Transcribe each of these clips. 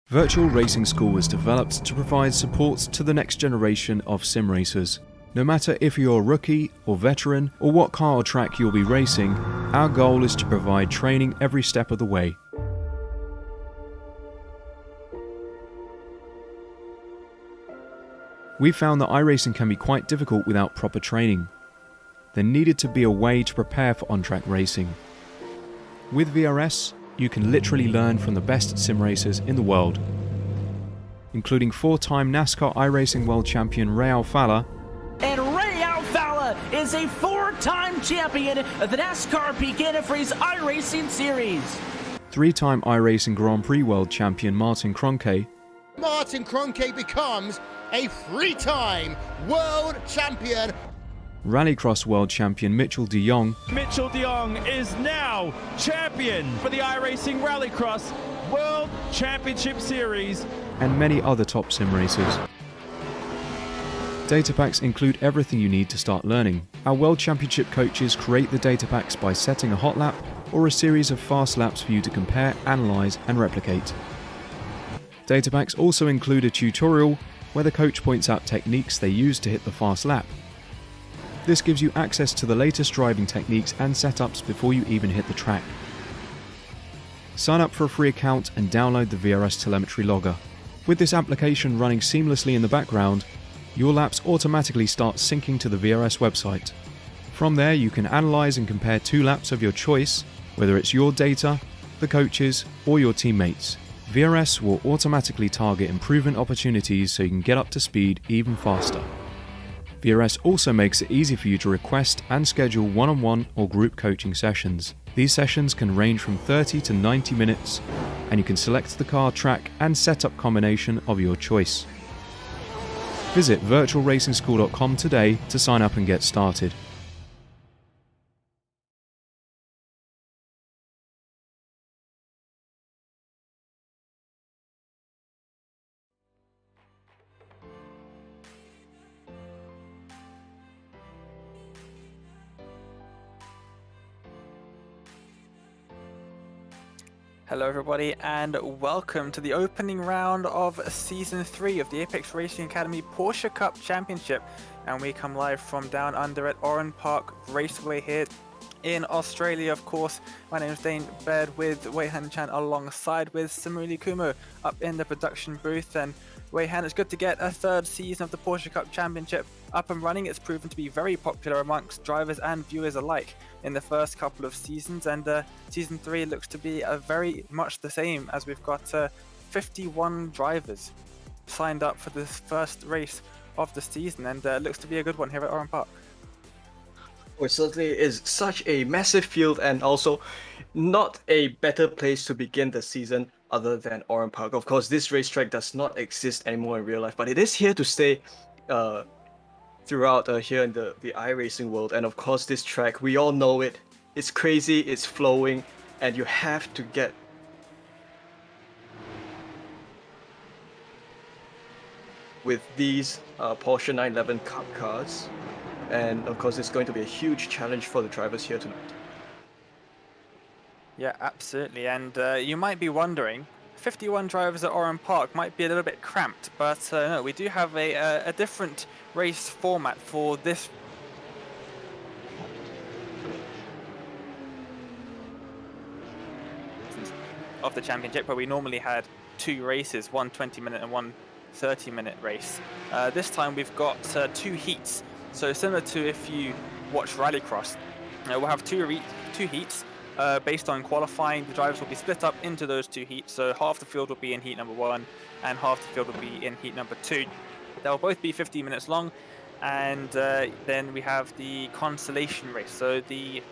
Virtual Racing School was developed to provide support to the next generation of sim racers. No matter if you're a rookie or veteran or what car or track you'll be racing, our goal is to provide training every step of the way. We found that iRacing can be quite difficult without proper training. There needed to be a way to prepare for on-track racing. With VRS, you can literally learn from the best sim racers in the world, including 4-time NASCAR iRacing World Champion Ray Alfala. And Ray Alfala is a 4-time champion of the NASCAR Pekin Freeze iRacing Series. 3-time iRacing Grand Prix World Champion Martin Kroenke. Martin Kroenke becomes a 3-time world champion. Rallycross World Champion Mitchell de Jong. Mitchell de Jong is now champion for the iRacing Rallycross World Championship Series. And many other top sim racers. Data packs include everything you need to start learning. Our World Championship coaches create the data packs by setting a hot lap or a series of fast laps for you to compare, analyze, and replicate. Data packs also include a tutorial where the coach points out techniques they use to hit the fast lap. This gives you access to the latest driving techniques and setups before you even hit the track. Sign up for a free account and download the VRS telemetry logger. With this application running seamlessly in the background, your laps automatically start syncing to the VRS website. From there you can analyze and compare 2 laps of your choice, whether it's your data, the coaches, or your teammates. VRS will automatically target improvement opportunities so you can get up to speed even faster. VRS also makes it easy for you to request and schedule one-on-one or group coaching sessions. These sessions can range from 30 to 90 minutes, and you can select the car, track, and setup combination of your choice. Visit virtualracingschool.com today to sign up and get started. Hello everybody and welcome to the opening round of Season 3 of the Apex Racing Academy Porsche Cup Championship, and we come live from down under at Oran Park Raceway here in Australia, of course. My name is Dane Baird with Weihan Chan alongside with Samuli Kumo up in the production booth. And Weihan, it's good to get a 3rd season of the Porsche Cup Championship up and running. It's proven to be very popular amongst drivers and viewers alike in the first couple of seasons, and Season 3 looks to be very much the same, as we've got 51 drivers signed up for this first race of the season, and looks to be a good one here at Oran Park. Well, it certainly is such a massive field, and also not a better place to begin the season other than Oran Park. Of course, this racetrack does not exist anymore in real life, but it is here to stay throughout here in the iRacing world. And of course, this track, we all know it. It's crazy, it's flowing, and you have to get with these Porsche 911 Cup cars. And of course, it's going to be a huge challenge for the drivers here tonight. Yeah, absolutely. And you might be wondering, 51 drivers at Oran Park might be a little bit cramped, but no, we do have a different race format for this. Of the championship, where we normally had 2 races, one 20-minute and one 30-minute race. This time we've got 2 heats. So similar to if you watch Rallycross, we'll have two heats. Based on qualifying, the drivers will be split up into those 2 heats. So half the field will be in heat number 1 and half the field will be in heat number 2. They'll both be 15 minutes long, and then we have the Consolation Race. So the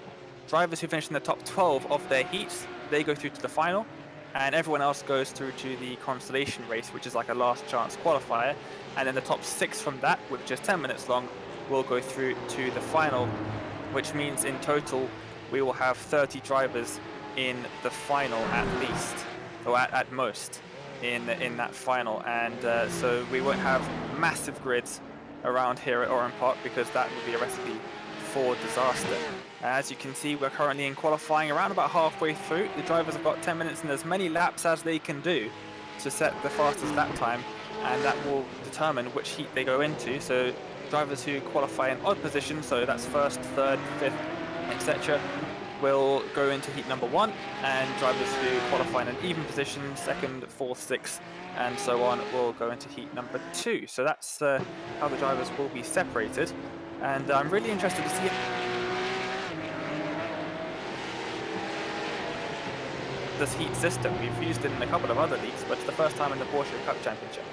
drivers who finish in the top 12 of their heats, they go through to the final, and everyone else goes through to the Consolation Race, which is like a last chance qualifier. And then the top 6 from that, which is 10 minutes long, will go through to the final, which means in total we will have 30 drivers in the final at least, or at most in that final. And so we won't have massive grids around here at Oran Park, because that would be a recipe for disaster. As you can see, we're currently in qualifying around about halfway through. The drivers have got 10 minutes and as many laps as they can do. to set the fastest lap time, and that will determine which heat they go into. So drivers who qualify in odd positions, so that's first, third, fifth, etc., will go into heat number 1, and drivers who qualify in an even position, second, fourth, sixth, and so on, will go into heat number 2. So that's how the drivers will be separated, and I'm really interested to see this heat system. We've used it in a couple of other leagues, but it's the first time in the Porsche Cup Championship.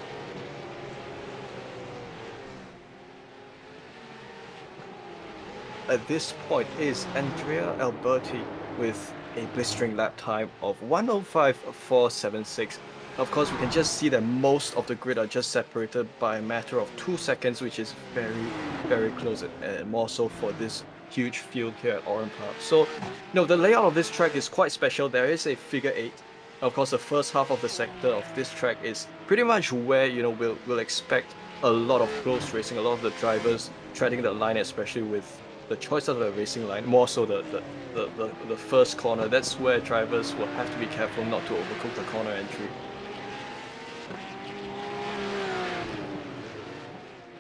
At this point is Andrea Alberti with a blistering lap time of 1:05.476. Of course, we can just see that most of the grid are just separated by a matter of 2 seconds, which is very, very close, and more so for this huge field here at Oran Park. So, the layout of this track is quite special. There is a figure 8. Of course, the first half of the sector of this track is pretty much where, we'll expect a lot of close racing, a lot of the drivers treading the line, especially with the choice of the racing line, more so the first corner. That's where drivers will have to be careful not to overcook the corner entry.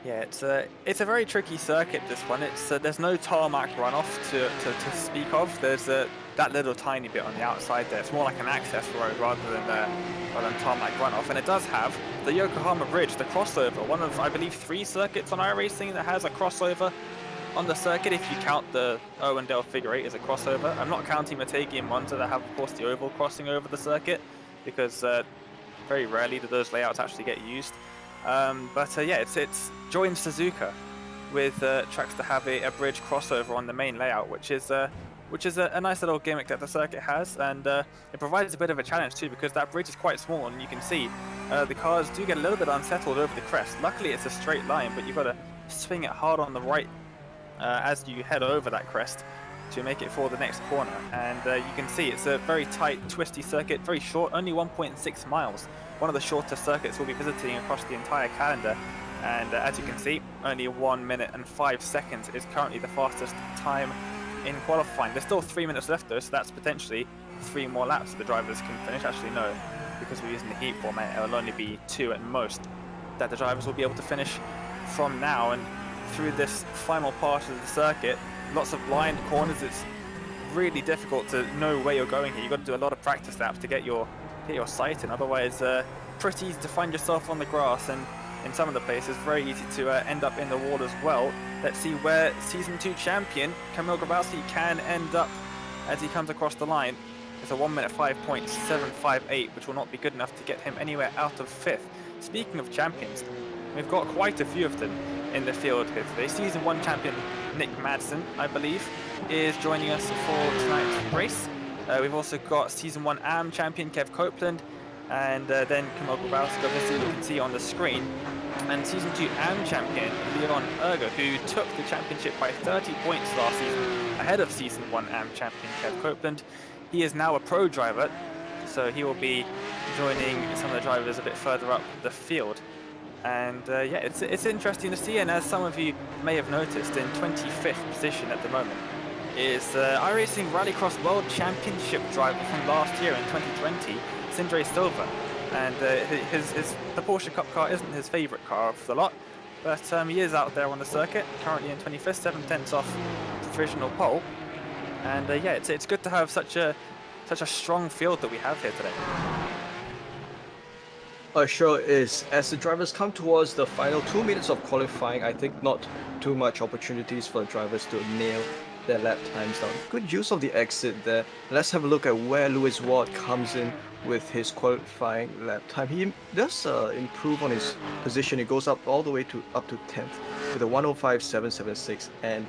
Yeah, it's a very tricky circuit, this one. There's no tarmac runoff to speak of. There's that little tiny bit on the outside there. It's more like an access road rather than tarmac runoff. And it does have the Yokohama Bridge, the crossover, one of, I believe, 3 circuits on iRacing that has a crossover on the circuit, if you count the Owendale figure 8 as a crossover. I'm not counting Motegi and Monza that have, of course, the oval crossing over the circuit, because very rarely do those layouts actually get used. Yeah, it's joined Suzuka with tracks to have a bridge crossover on the main layout, which is a nice little gimmick that the circuit has, and it provides a bit of a challenge too, because that bridge is quite small, and you can see the cars do get a little bit unsettled over the crest. Luckily, it's a straight line, but you've got to swing it hard on the right as you head over that crest to make it for the next corner. And you can see it's a very tight, twisty circuit, very short, only 1.6 miles. One of the shortest circuits we'll be visiting across the entire calendar. And as you can see, only 1 minute and 5 seconds is currently the fastest time in qualifying. There's still 3 minutes left though, so that's potentially 3 more laps that the drivers can finish. Actually, no, because we're using the heat format, it'll only be 2 at most that the drivers will be able to finish from now. And through this final part of the circuit, lots of blind corners. It's really difficult to know where you're going here. You've got to do a lot of practice laps to get your sight in. Otherwise, pretty easy to find yourself on the grass, and in some of the places, very easy to end up in the wall as well. Let's see where Season 2 champion Kamil Grabowski can end up as he comes across the line. It's a 1 minute 5.758, which will not be good enough to get him anywhere out of 5th. Speaking of champions, we've got quite a few of them in the field here today. Season 1 champion Nick Madsen, I believe, is joining us for tonight's race. We've also got Season 1 AM champion Kev Copeland, and then Kamil Grabowski, obviously you can see on the screen, and Season 2 AM champion Leon Erger, who took the championship by 30 points last season, ahead of Season 1 AM champion Kev Copeland. He is now a pro driver, so he will be joining some of the drivers a bit further up the field. And yeah, it's interesting to see, and as some of you may have noticed, in 25th position at the moment is iRacing Rallycross World Championship driver from last year in 2020, Sindre Silva. And the Porsche Cup car isn't his favourite car of the lot, but he is out there on the circuit, currently in 25th, 7/10 off the provisional pole. And yeah, it's good to have such a strong field that we have here today. Sure is. As the drivers come towards the final 2 minutes of qualifying, I think not too much opportunities for the drivers to nail their lap times down. Good use of the exit there. Let's have a look at where Lewis Ward comes in with his qualifying lap time. He does improve on his position. He goes up all the way to up to 10th with a 1:05.776, and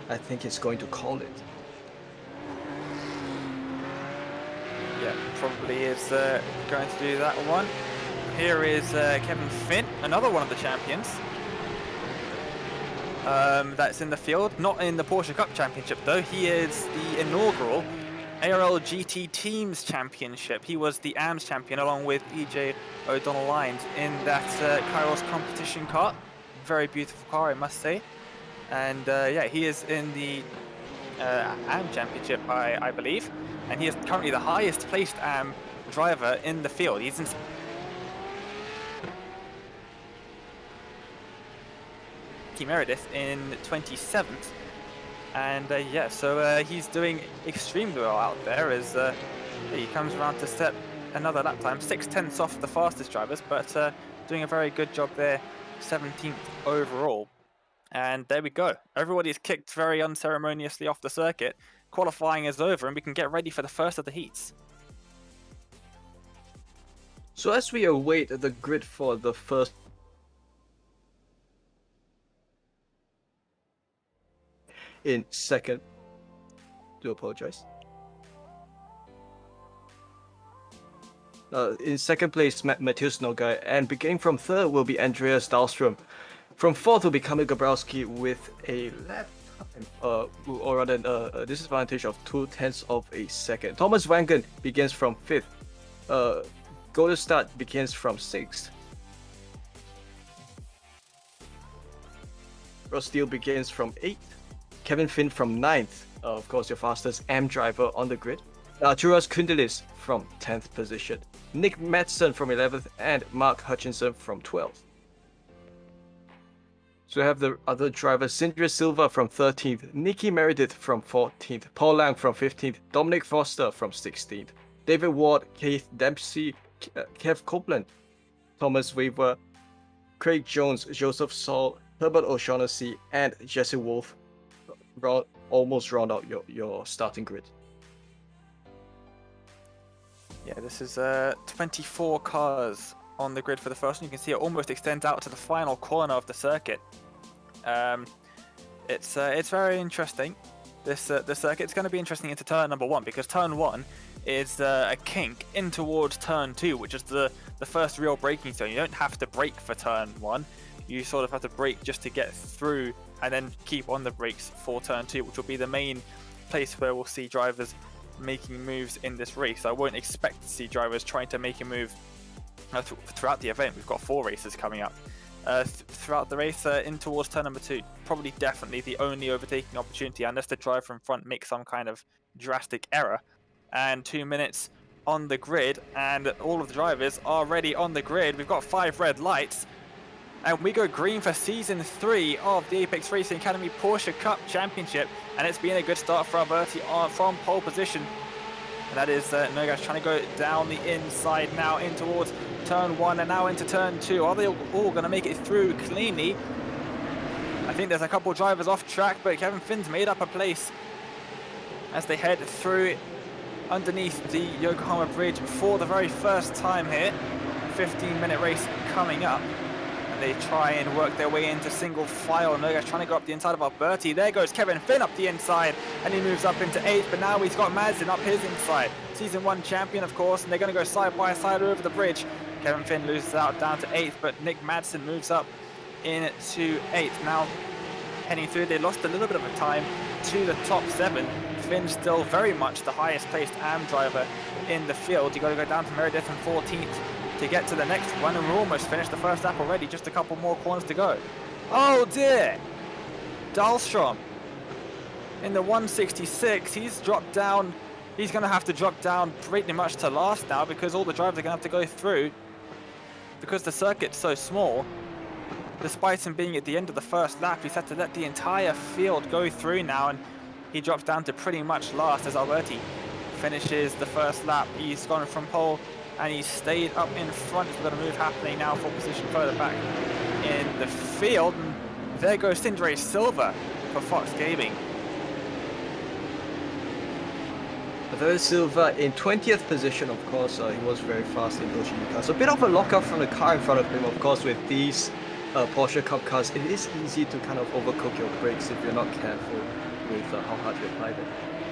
I think he's going to call it. Yeah, probably is going to do that one. Here is Kevin Finn, another one of the champions. That's in the field, not in the Porsche Cup Championship though. He is the inaugural ARL GT Teams Championship. He was the AMS champion along with EJ O'Donnell Lines in that Kairos competition car. Very beautiful car, I must say. And yeah, he is in the AM Championship, I believe. And he is currently the highest placed AM driver in the field. He's in Nicky Meredith in 27th. And yeah, so he's doing extremely well out there as he comes around to set another lap time. 6/10 off the fastest drivers, but doing a very good job there, 17th overall. And there we go. Everybody's kicked very unceremoniously off the circuit. Qualifying is over and we can get ready for the first of the heats. So as we await the grid for the first in second, do apologize. In second place, Matheus Nogai, and beginning from third will be Andreas Dahlström. From fourth will be Kamil Gabrowski with a lap time, or rather a disadvantage of 0.2 of a second. Thomas Wangen begins from fifth. Golden Start begins from sixth. Ross Steele begins from eighth. Kevin Finn from 9th, of course your fastest AM driver on the grid. Arturas Kundelis from 10th position. Nick Madsen from 11th and Mark Hutchinson from 12th. So we have the other drivers, Sindre Silva from 13th, Nicky Meredith from 14th, Paul Lang from 15th, Dominic Foster from 16th, David Ward, Keith Dempsey, Kev Copeland, Thomas Weaver, Craig Jones, Joseph Saul, Herbert O'Shaughnessy, and Jesse Wolf almost round out your starting grid. Yeah, this is 24 cars on the grid for the first one. You can see it almost extends out to the final corner of the circuit. It's very interesting. The circuit. It's going to be interesting into turn number 1 because turn 1 is a kink in towards turn 2, which is the first real braking zone. You don't have to brake for turn 1. You sort of have to brake just to get through and then keep on the brakes for turn 2, which will be the main place where we'll see drivers making moves in this race. I won't expect to see drivers trying to make a move throughout the event. We've got 4 races coming up. Throughout the race in towards turn number 2, probably definitely the only overtaking opportunity unless the driver from front makes some kind of drastic error. And 2 minutes on the grid and all of the drivers are already on the grid. We've got 5 red lights. And we go green for Season 3 of the Apex Racing Academy Porsche Cup Championship. And it's been a good start for Alberti from pole position. And that is Nogas trying to go down the inside now in towards turn 1 and now into turn 2. Are they all going to make it through cleanly? I think there's a couple drivers off track, but Kevin Finn's made up a place as they head through underneath the Yokohama Bridge for the very first time here. 15-minute race coming up. They try and work their way into single file. Nogas trying to go up the inside of Alberti. There goes Kevin Finn up the inside, and he moves up into 8th, but now he's got Madsen up his inside. Season 1 champion, of course, and they're going to go side by side over the bridge. Kevin Finn loses out down to 8th, but Nick Madsen moves up into 8th. Now heading through, they lost a little bit of a time to the top 7. Finn still very much the highest placed AM driver in the field. You got to go down to Meredith in 14th. To get to the next one, and we're almost finished the first lap already, just a couple more corners to go. Oh dear! Dahlström in the 166, he's dropped down. He's going to have to drop down pretty much to last now because all the drivers are going to have to go through because the circuit's so small. Despite him being at the end of the first lap, he's had to let the entire field go through now, and he drops down to pretty much last as Alberti finishes the first lap. He's gone from pole and he stayed up in front. We've got a move happening now for position further back in the field. And there goes Sindre Silva for Fox Gaming. Andreas Silva in 20th position, of course. He was very fast in those cars. A bit of a lockup from the car in front of him, of course, with these Porsche Cup cars. It is easy to kind of overcook your brakes if you're not careful with how hard you apply them.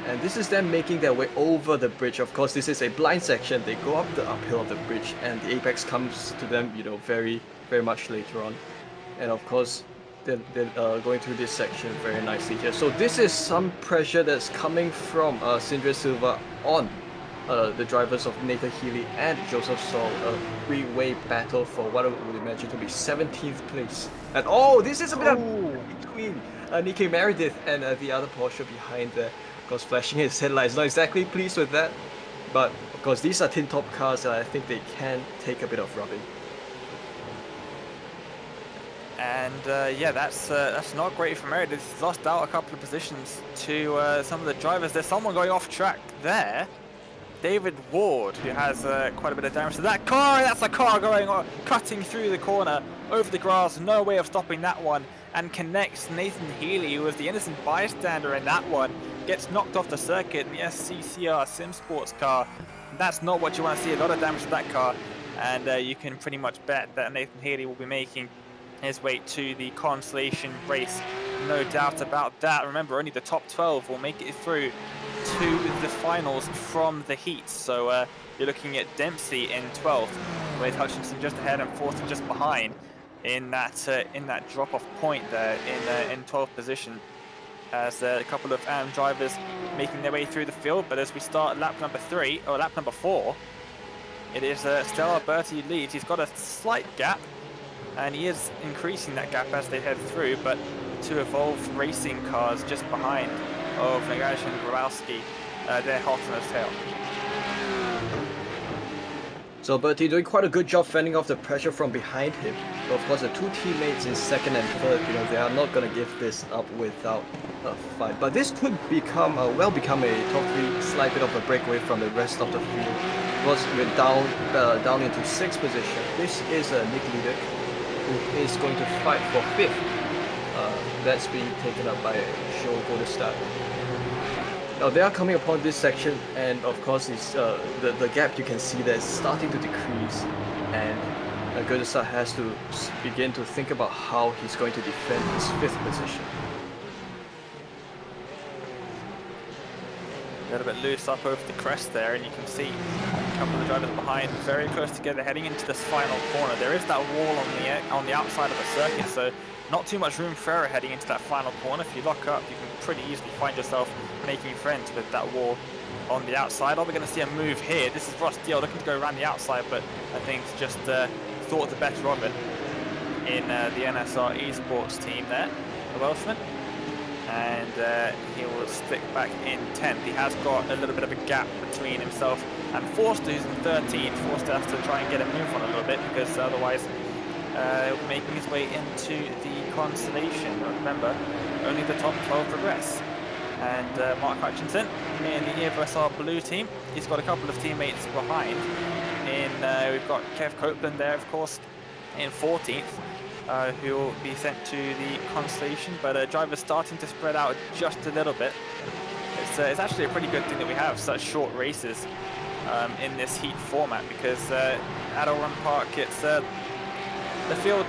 And this is them making their way over the bridge. Of course, this is a blind section. They go up the uphill of the bridge, and the apex comes to them, very, very much later on. And of course, they're going through this section very nicely here. So this is some pressure that's coming from Sindre Silva on the drivers of Nathan Healy and Joseph Saul. A three-way battle for what I would imagine to be 17th place. And oh, this is a bit of between Nicky Meredith and the other Porsche behind there. Of course, flashing his headlights. Not exactly pleased with that, but of course these are tin top cars and I think they can take a bit of rubbing. And yeah, that's not great for Meredith. He's lost out a couple of positions to some of the drivers. There's someone going off track there. David Ward, who has quite a bit of damage to that car. That's a car going cutting through the corner over the grass. No way of stopping that one. And connects Nathan Healy, who was the innocent bystander in that one. Gets knocked off the circuit in the SCCR Sim Sports car. That's not what you want to see. A lot of damage to that car. And you can pretty much bet that Nathan Healy will be making his way to the Consolation Race. No doubt about that. Remember, only the top 12 will make it through to the finals from the heats. So you're looking at Dempsey in 12th, with Hutchinson just ahead and Forster just behind in that drop-off point there in 12th position. As a couple of drivers making their way through the field, but as we start lap number 4, it is Stella Alberti leads. He's got a slight gap, and he is increasing that gap as they head through, but two Evolved racing cars just behind of Nagash and Grabowski, they're hot on his tail. So Bertie doing quite a good job fending off the pressure from behind him. But of course, the two teammates in second and third, they are not going to give this up without a fight. But this could become a top 3, slight bit of a breakaway from the rest of the field. Because we're down into 6th position. This is Nick Ludek, who is going to fight for 5th. That's being taken up by Show Godestad. Now they are coming upon this section, and of course it's, the gap you can see there is starting to decrease, and Godestad has to begin to think about how he's going to defend his 5th position. A little bit loose up over the crest there, and you can see a couple of the drivers behind very close together heading into this final corner. There is that wall on the outside of the circuit, so not too much room for error heading into that final corner. If you lock up, you can pretty easily find yourself making friends with that wall on the outside. Are we going to see a move here? This is Ross Deal looking to go around the outside, but I think just thought the better of it in the NSR Esports team there, the Welshman. And he will stick back in 10th. He has got a little bit of a gap between himself and Forster, who's in 13th. Forster has to try and get a move on a little bit, because otherwise he'll be making his way into the Consolation. Remember, only the top 12 progress. And Mark Hutchinson in the EVSR Blue team, he's got a couple of teammates behind. We've got Kev Copeland there, of course, in 14th. Who will be sent to the Consolation, but drivers starting to spread out just a little bit. It's actually a pretty good thing that we have such short races in this heat format, because at Oran Park, it's the field.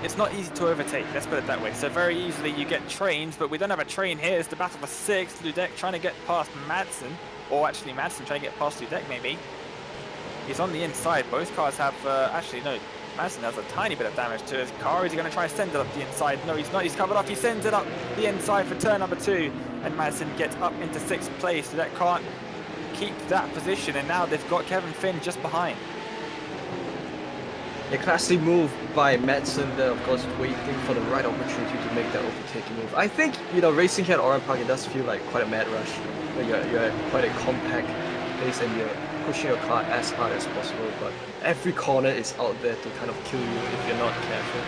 It's not easy to overtake, let's put it that way. So very easily you get trains, but we don't have a train here. It's the battle for 6th. Ludek trying to get past Madsen, or actually Madsen trying to get past Ludek maybe. He's on the inside. Both cars have actually no. Madsen has a tiny bit of damage to his car. Is he going to try and send it up the inside? No, he's not. He's covered off. He sends it up the inside for turn number 2. And Madsen gets up into 6th place. So that can't keep that position. And now they've got Kevin Finn just behind. A classy move by Madsen there, of course, waiting for the right opportunity to make that overtaking move. I think, racing here at Oran Park, it does feel like quite a mad rush. You're at quite a compact pace and you're pushing your car as hard as possible, but every corner is out there to kind of kill you if you're not careful.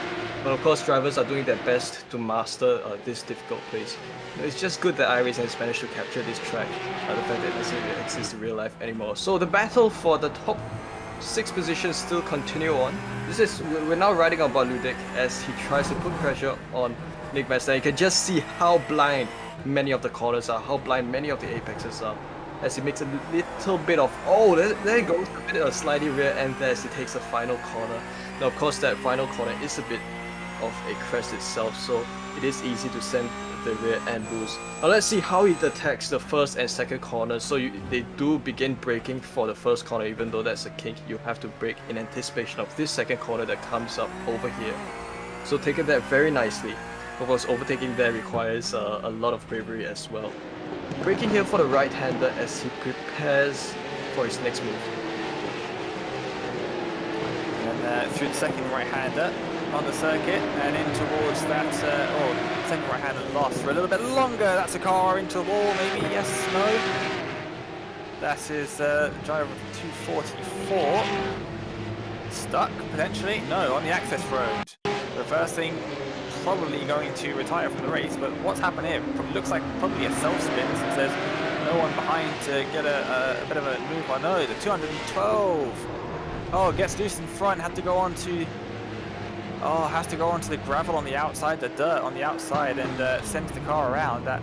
But of course, drivers are doing their best to master this difficult place. It's just good that iRacing has managed to capture this track, the fact that it doesn't really exist in real life anymore. So the battle for the top 6 positions still continue on. We're now riding on Ludek as he tries to put pressure on Nick Madsen. You can just see how blind many of the corners are, how blind many of the apexes are, as he makes a little bit of, there he goes, a bit of a slidey rear end there as he takes a final corner. Now of course that final corner is a bit of a crest itself, so it is easy to send the rear end loose. Now let's see how he attacks the first and second corner. So they do begin braking for the first corner, even though that's a kink, you have to brake in anticipation of this second corner that comes up over here. So taking that very nicely. Of course, overtaking there requires a lot of bravery as well. Braking here for the right-hander as he prepares for his next move. And through the second right-hander on the circuit and in towards that, second right-hander lost for a little bit longer. That's a car into the wall, maybe, yes, no. That is driver 244. Stuck, potentially. No, on the access road. Reversing, probably going to retire from the race, but what's happened here? Looks like probably a self-spin since there's no one behind to get a bit of a move on. No, the 212. Oh, gets loose in front, has to go on to the gravel on the outside, the dirt on the outside, and sends the car around. That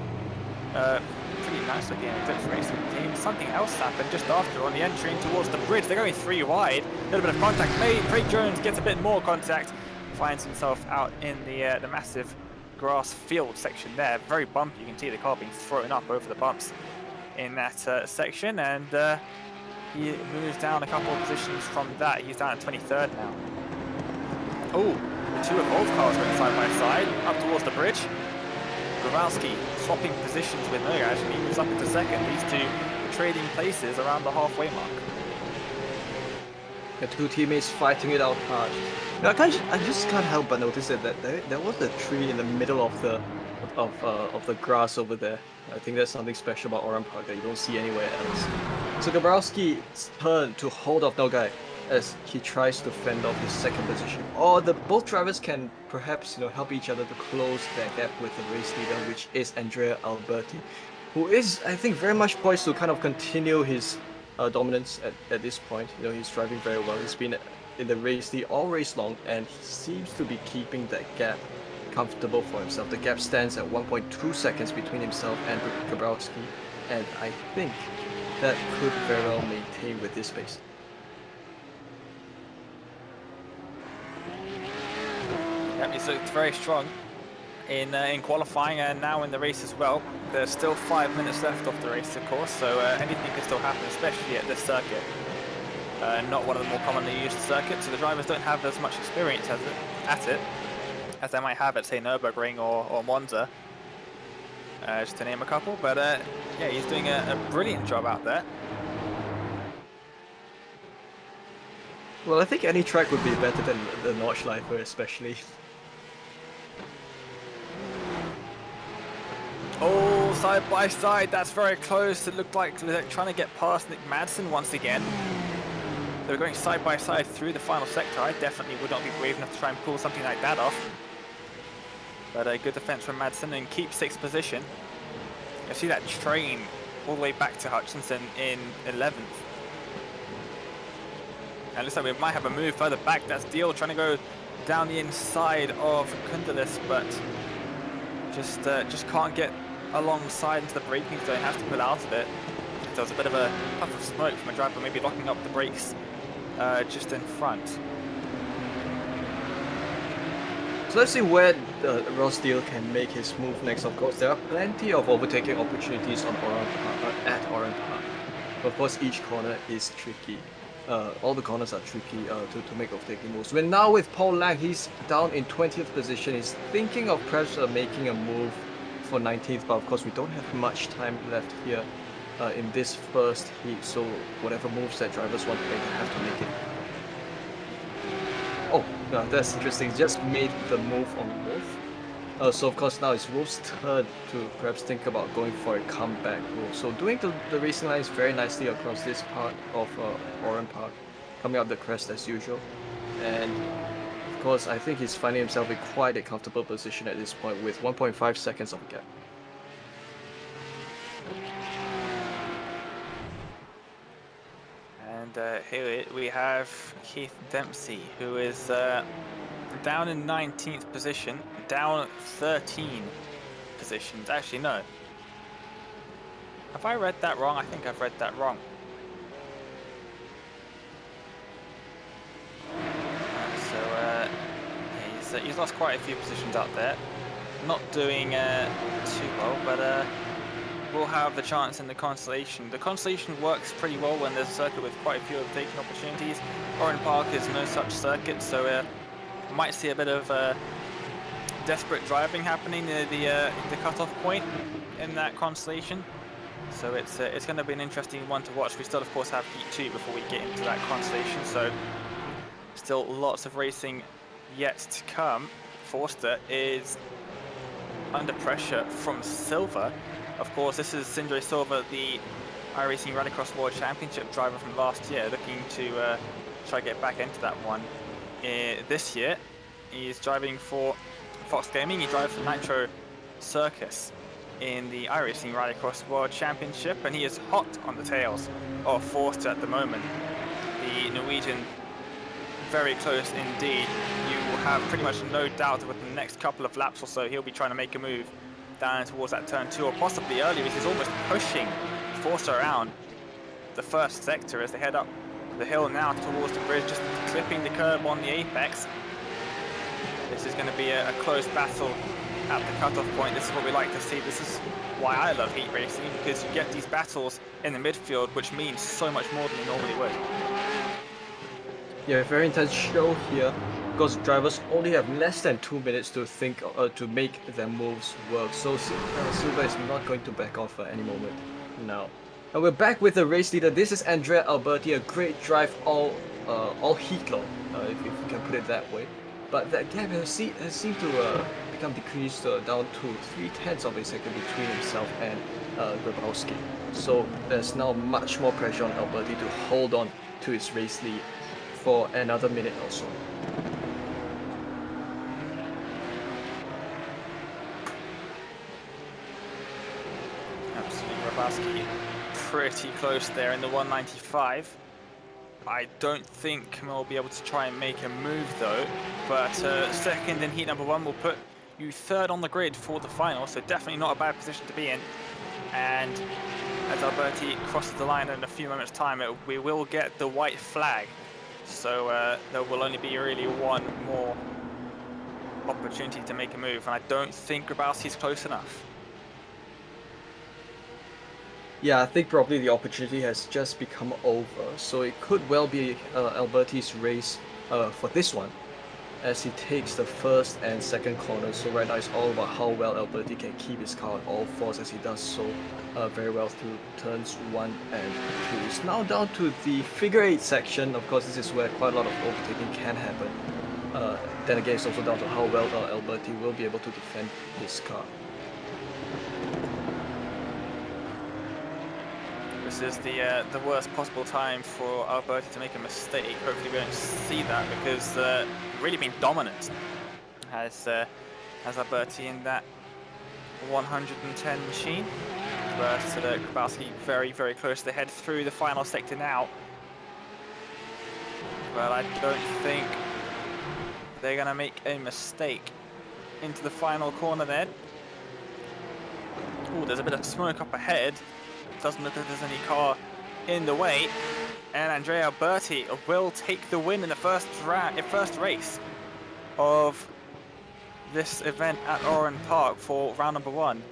pretty nice looking Eclipse Racing team. Something else happened just after on the entry in towards the bridge. They're going 3 wide. A little bit of contact made. Craig Jones gets a bit more contact. Finds himself out in the massive grass field section there. Very bumpy. You can see the car being thrown up over the bumps in that section, and he moves down a couple of positions from that. He's down at 23rd now. Oh, the 2 Evolve cars going side by side up towards the bridge. Grabowski swapping positions with Nogash, and he moves up into 2nd. These 2 trading places around the halfway mark. The 2 teammates fighting it out hard. Now, I just can't help but notice that there was a tree in the middle of the grass over there. I think there's something special about Oran Park that you don't see anywhere else. So Grabowski's turn to hold off Nogai as he tries to fend off his 2nd position. Or both drivers can perhaps help each other to close that gap with the race leader, which is Andrea Alberti, who is, I think, very much poised to kind of continue his dominance at this point. He's driving very well. He's been in the race lead all race long, and he seems to be keeping that gap comfortable for himself. The gap stands at 1.2 seconds between himself and Grabowski, and I think that could very well maintain with this pace. Yep, he's looked very strong in qualifying and now in the race as well. There's still 5 minutes left of the race, of course, so anything can still happen, especially at this circuit. Not one of the more commonly used circuits, so the drivers don't have as much experience at it as they might have at, say, Nürburgring or Monza, just to name a couple. But yeah, he's doing a brilliant job out there. Well, I think any track would be better than the Nordschleife, especially. Oh, side by side, that's very close. It looked like they're trying to get past Nick Madsen once again. They're going side by side through the final sector. I definitely would not be brave enough to try and pull something like that off. But a good defense from Madsen and keeps 6th position. You see that train all the way back to Hutchinson in 11th. And it looks like we might have a move further back. That's Deal trying to go down the inside of Kundalis, but just can't get alongside into the braking zone, has to pull out of it. There was a bit of a puff of smoke from a driver maybe locking up the brakes just in front. So let's see where Ross Deal can make his move next. Of course, there are plenty of overtaking opportunities on at Oran Park. Of course, each corner is tricky. All the corners are tricky to make overtaking moves. We're now with Paul Lang. He's down in 20th position. He's thinking of perhaps making a move for 19th, but of course we don't have much time left here in this first heat. So whatever moves that drivers want to make, they have to make it. Oh, no, that's interesting. He just made the move on Wolf. So of course now it's Wolf's turn to perhaps think about going for a comeback move. So doing the racing lines very nicely across this part of Oran Park, coming up the crest as usual. And of course I think he's finding himself in quite a comfortable position at this point with 1.5 seconds of gap. And here we have Keith Dempsey, who is down in 19th position, down 13 positions. Actually, no. Have I read that wrong? I think I've read that wrong. So he's lost quite a few positions out there. Not doing too well, but we'll have the chance in the Consolation. The Consolation works pretty well when there's a circuit with quite a few overtaking opportunities. Oran Park is no such circuit, so might see a bit of desperate driving happening near the cutoff point in that Consolation. So it's going to be an interesting one to watch. We still, of course, have Heat 2 before we get into that Consolation. So still lots of racing yet to come. Forster is under pressure from Silva. Of course, this is Sindre Silva, the iRacing Rallycross World Championship driver from last year, looking to try to get back into that one this year He's driving for Fox Gaming. He drives for Nitro Circus in the iRacing Rallycross World Championship, and he is hot on the tails of Forster at the moment. The Norwegian very close indeed. You will have pretty much no doubt that within the next couple of laps or so he'll be trying to make a move down towards that turn 2, or possibly earlier. He's almost pushing Forster around the first sector as they head up the hill now towards the bridge, just clipping the curb on the apex. This is going to be a close battle at the cutoff point. This is what we like to see. This is why I love heat racing, because you get these battles in the midfield, which means so much more than you normally would. Yeah, very intense show here, because drivers only have less than 2 minutes to think to make their moves work. So Silva is not going to back off at any moment now. And we're back with the race leader. This is Andrea Alberti, a great drive all heat long, if you can put it that way. But that gap has seemed to become decreased down to 0.3 of a second between himself and Grabowski. So there's now much more pressure on Alberti to hold on to his race lead for another minute or so. Absolutely, Grabowski pretty close there in the 195. I don't think Camille will be able to try and make a move though, but second in heat number 1 will put you third on the grid for the final, so definitely not a bad position to be in. And as Alberti crosses the line in a few moments time, we will get the white flag. So there will only be really one more opportunity to make a move, and I don't think Grabowski's close enough. Yeah, I think probably the opportunity has just become over, so it could well be Alberti's race for this one, as he takes the first and second corners. So right now it's all about how well Alberti can keep his car on all fours, as he does so very well through turns 1 and 2. It's now down to the figure 8 section. Of course, this is where quite a lot of overtaking can happen. Then again, it's also down to how well Alberti will be able to defend his car. This is the worst possible time for Alberti to make a mistake. Hopefully we don't see that, because really been dominant has Alberti in that 110 machine. But Grabowski very, very close to head through the final sector now. But I don't think they're going to make a mistake into the final corner then. Oh, there's a bit of smoke up ahead. Doesn't look like there's any car in the way, and Andrea Alberti will take the win in the first race of this event at Oran Park for round number 1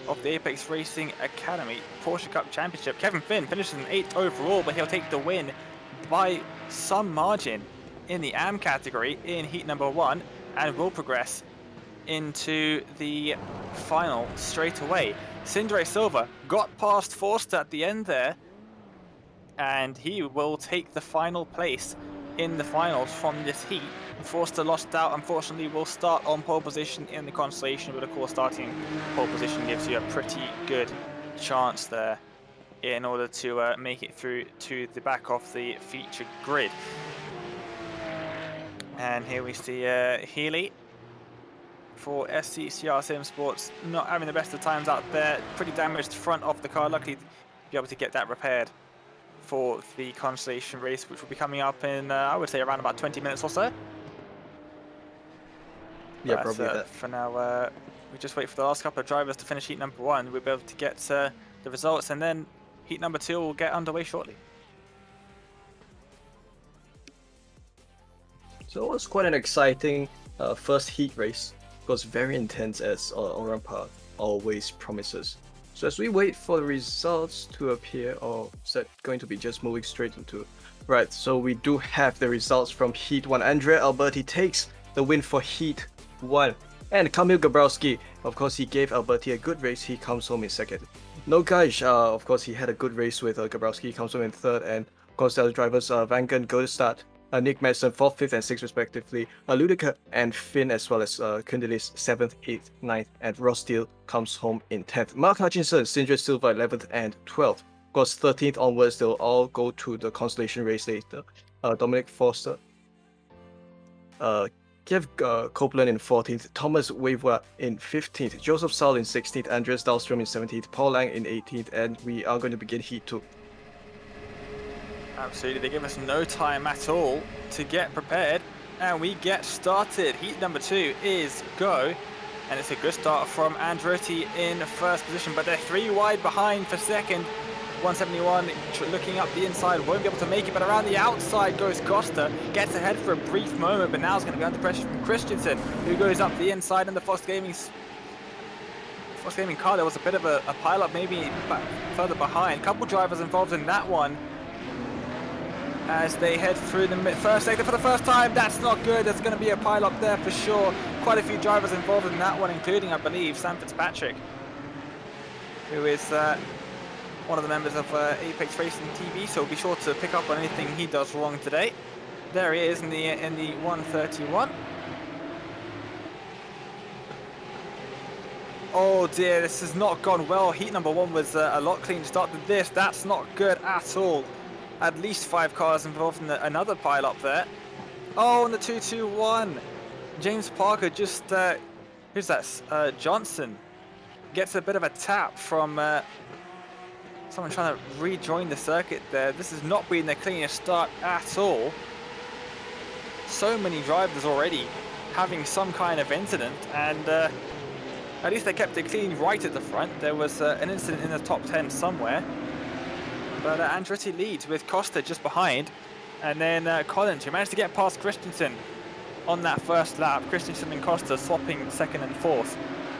of the Apex Racing Academy Porsche Cup Championship. Kevin Finn finishes in 8th overall, but he'll take the win by some margin in the AM category in heat number 1, and will progress into the final straight away. Sindre Silva got past Forster at the end there, and he will take the final place in the finals from this heat. Forster lost out, unfortunately, will start on pole position in the Consolation, but of course starting pole position gives you a pretty good chance there in order to make it through to the back of the feature grid. And here we see Healy for SCCR Sim Sports, not having the best of times out there. Pretty damaged front of the car. Luckily, be able to get that repaired for the Consolation Race, which will be coming up in, I would say, around about 20 minutes or so. Yeah, but, probably that. For now, we just wait for the last couple of drivers to finish heat number 1. We'll be able to get the results, and then heat number 2 will get underway shortly. So it was quite an exciting first heat race. It was very intense, as Oran Park always promises. So as we wait for the results to appear, or is that going to be just moving straight into... Right, so we do have the results from Heat 1. Andrea Alberti takes the win for Heat 1. And Kamil Grabowski, of course, he gave Alberti a good race. He comes home in second. Nogaj, of course, he had a good race with Grabowski. He comes home in third. And of course, the other drivers, Vangen, Godestad, Nick Madsen 4th, 5th, and 6th respectively. Ludica and Finn, as well as Kundelis 7th, 8th, 9th, and Ross Steele comes home in 10th. Mark Hutchinson, Sindre Silva 11th and 12th. Of course, 13th onwards, they'll all go to the Consolation Race later. Dominic Foster, Kev Copeland in 14th, Thomas Waver in 15th, Joseph Saul in 16th, Andreas Dahlstrom in 17th, Paul Lang in 18th, and we are going to begin Heat 2. Absolutely, they give us no time at all to get prepared, and we get started. Heat number 2 is go, and it's a good start from Andretti in first position, but they're 3 wide behind for second. 171 looking up the inside, won't be able to make it, but around the outside goes Costa, gets ahead for a brief moment, but now it's going to be under pressure from Christensen, who goes up the inside, and the Fox Gaming car, there was a bit of a pile-up maybe further behind. Couple drivers involved in that one as they head through the first sector for the first time. That's not good. There's going to be a pile-up there for sure. Quite a few drivers involved in that one, including, I believe, Sam Fitzpatrick, who is one of the members of Apex Racing TV, so be sure to pick up on anything he does wrong today. There he is in the 131. Oh dear, this has not gone well. Heat number 1 was a lot cleaner start than this. That's not good at all. At least 5 cars involved in another pile up there. Oh, and the 221. James Parker just, who's that? Johnson gets a bit of a tap from someone trying to rejoin the circuit there. This has not been the cleanest start at all. So many drivers already having some kind of incident, and at least they kept it clean right at the front. There was an incident in the top 10 somewhere, but Andretti leads with Costa just behind, and then Collins, who managed to get past Christensen on that first lap. Christensen and Costa swapping second and fourth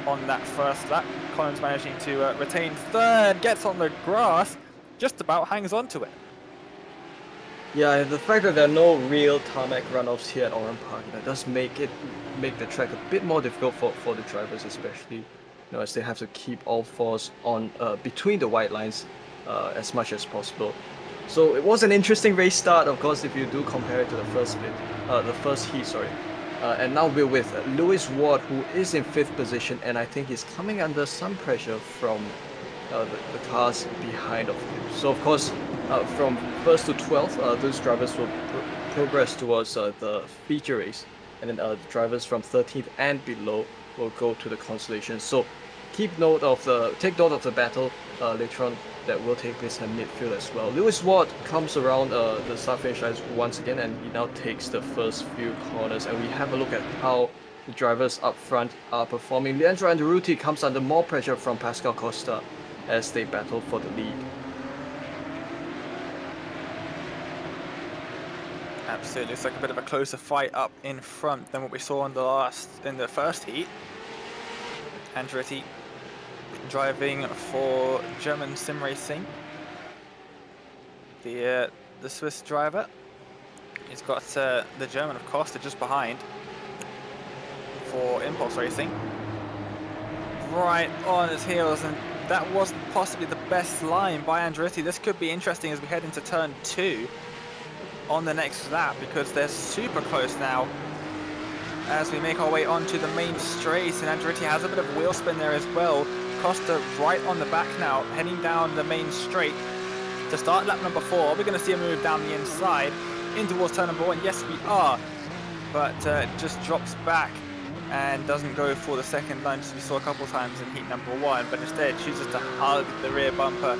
on that first lap. Collins managing to retain third, gets on the grass, just about hangs on to it. Yeah, the fact that there are no real tarmac runoffs here at Oran Park, does make the track a bit more difficult for the drivers, especially, as they have to keep all fours on between the white lines as much as possible. So it was an interesting race start, of course, if you do compare it to the first heat, sorry. And now we're with Lewis Ward, who is in 5th position, and I think he's coming under some pressure from the cars behind of him. So of course, from 1st to 12th, those drivers will progress towards the feature race, and then drivers from 13th and below will go to the Consolation. So take note of the battle later on that will take place in midfield as well. Lewis Ward comes around the start finish lines once again, and he now takes the first few corners, and we have a look at how the drivers up front are performing. Leandro Andaruti comes under more pressure from Pascal Costa as they battle for the lead. Absolutely, it's like a bit of a closer fight up in front than what we saw in the first heat. Andretti driving for German Sim Racing, the Swiss driver. He's got the German of Costa just behind for Impulse Racing, right on his heels, and that wasn't possibly the best line by Andretti. This could be interesting as we head into turn 2 on the next lap, because they're super close now as we make our way onto the main straight, and Andretti has a bit of wheel spin there as well. Costa right on the back now, heading down the main straight to start lap number 4. We're going to see a move down the inside in towards turn number 1. Yes, we are, but just drops back and doesn't go for the second lunge as we saw a couple times in heat number 1, but instead chooses to hug the rear bumper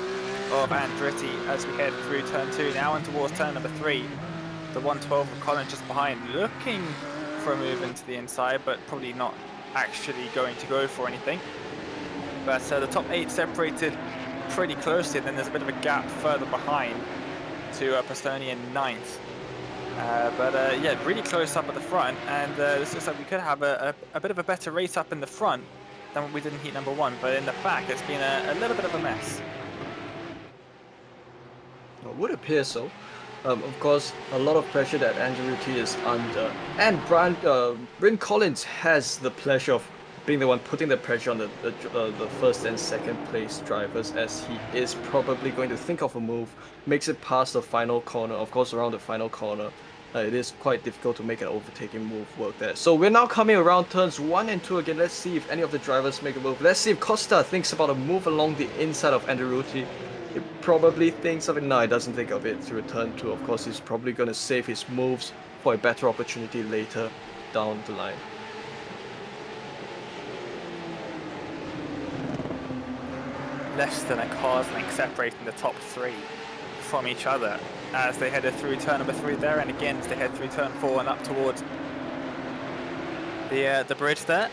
of Andretti as we head through turn 2, now in towards turn number 3. The 112 of Colin just behind, looking for a move into the inside, but probably not actually going to go for anything. But the top 8 separated pretty closely, then there's a bit of a gap further behind to Pastoni in 9th. Yeah, really close up at the front, and this looks like we could have a bit of a better race up in the front than what we did in heat number 1, but in the back it's been a little bit of a mess. It would appear so. Of course, a lot of pressure that Angelucci is under, and Bryn Collins has the pleasure of being the one putting the pressure on the first and second place drivers, as he is probably going to think of a move, makes it past the final corner. Of course, around the final corner, it is quite difficult to make an overtaking move work there. So we're now coming around turns 1 and 2 again. Let's see if any of the drivers make a move. Let's see if Costa thinks about a move along the inside of Andaruti. He probably thinks of it. No, he doesn't think of it through turn 2. Of course, he's probably going to save his moves for a better opportunity later. down the line. Less than a car's length separating the top 3 from each other as they headed through turn number 3 there, and again as they head through turn 4 and up towards the bridge there.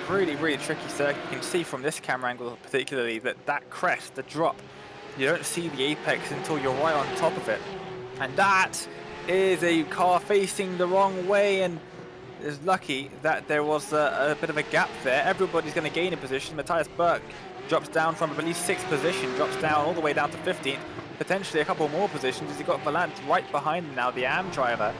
Really, really tricky circuit. You can see from this camera angle particularly that crest, the drop, you don't see the apex until you're right on top of it. And that is a car facing the wrong way, and is lucky that there was a bit of a gap there. Everybody's going to gain a position. Matthias Berg drops down from, I believe, 6th position, drops down all the way down to 15th, potentially a couple more positions as he got Valant right behind him now, the AM driver.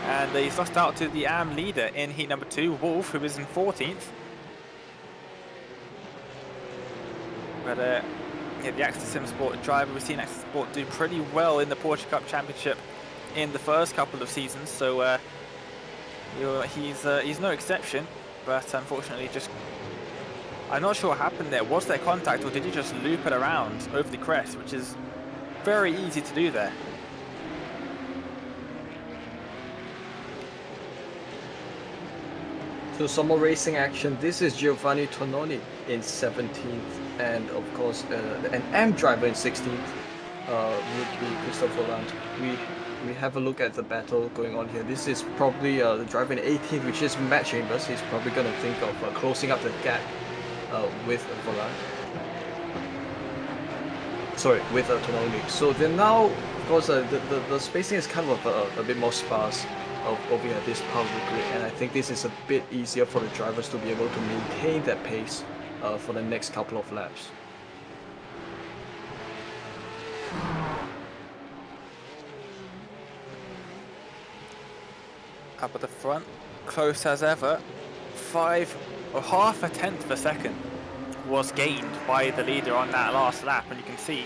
And he's lost out to the AM leader in heat number 2, Wolf, who is in 14th. But yeah, the Axis Sim Sport driver, we've seen Axis Sport do pretty well in the Porsche Cup Championship in the first couple of seasons, so he's no exception. But unfortunately, just I'm not sure what happened there. Was there contact, or did he just loop it around over the crest, which is very easy to do there. So some more racing action. This is Giovanni Tononi in 17th, and of course an AM driver in 16th would be Christopher Land. We have a look at the battle going on here. This is probably the driver in 18th, which is Matt Chambers. He's probably going to think of closing up the gap with Volant. Sorry, with Tononi. So then now, of course, the spacing is kind of a bit more sparse over here, this part of the grid, and I think this is a bit easier for the drivers to be able to maintain that pace for the next couple of laps. Up at the front, close as ever. Half a tenth of a second was gained by the leader on that last lap, and you can see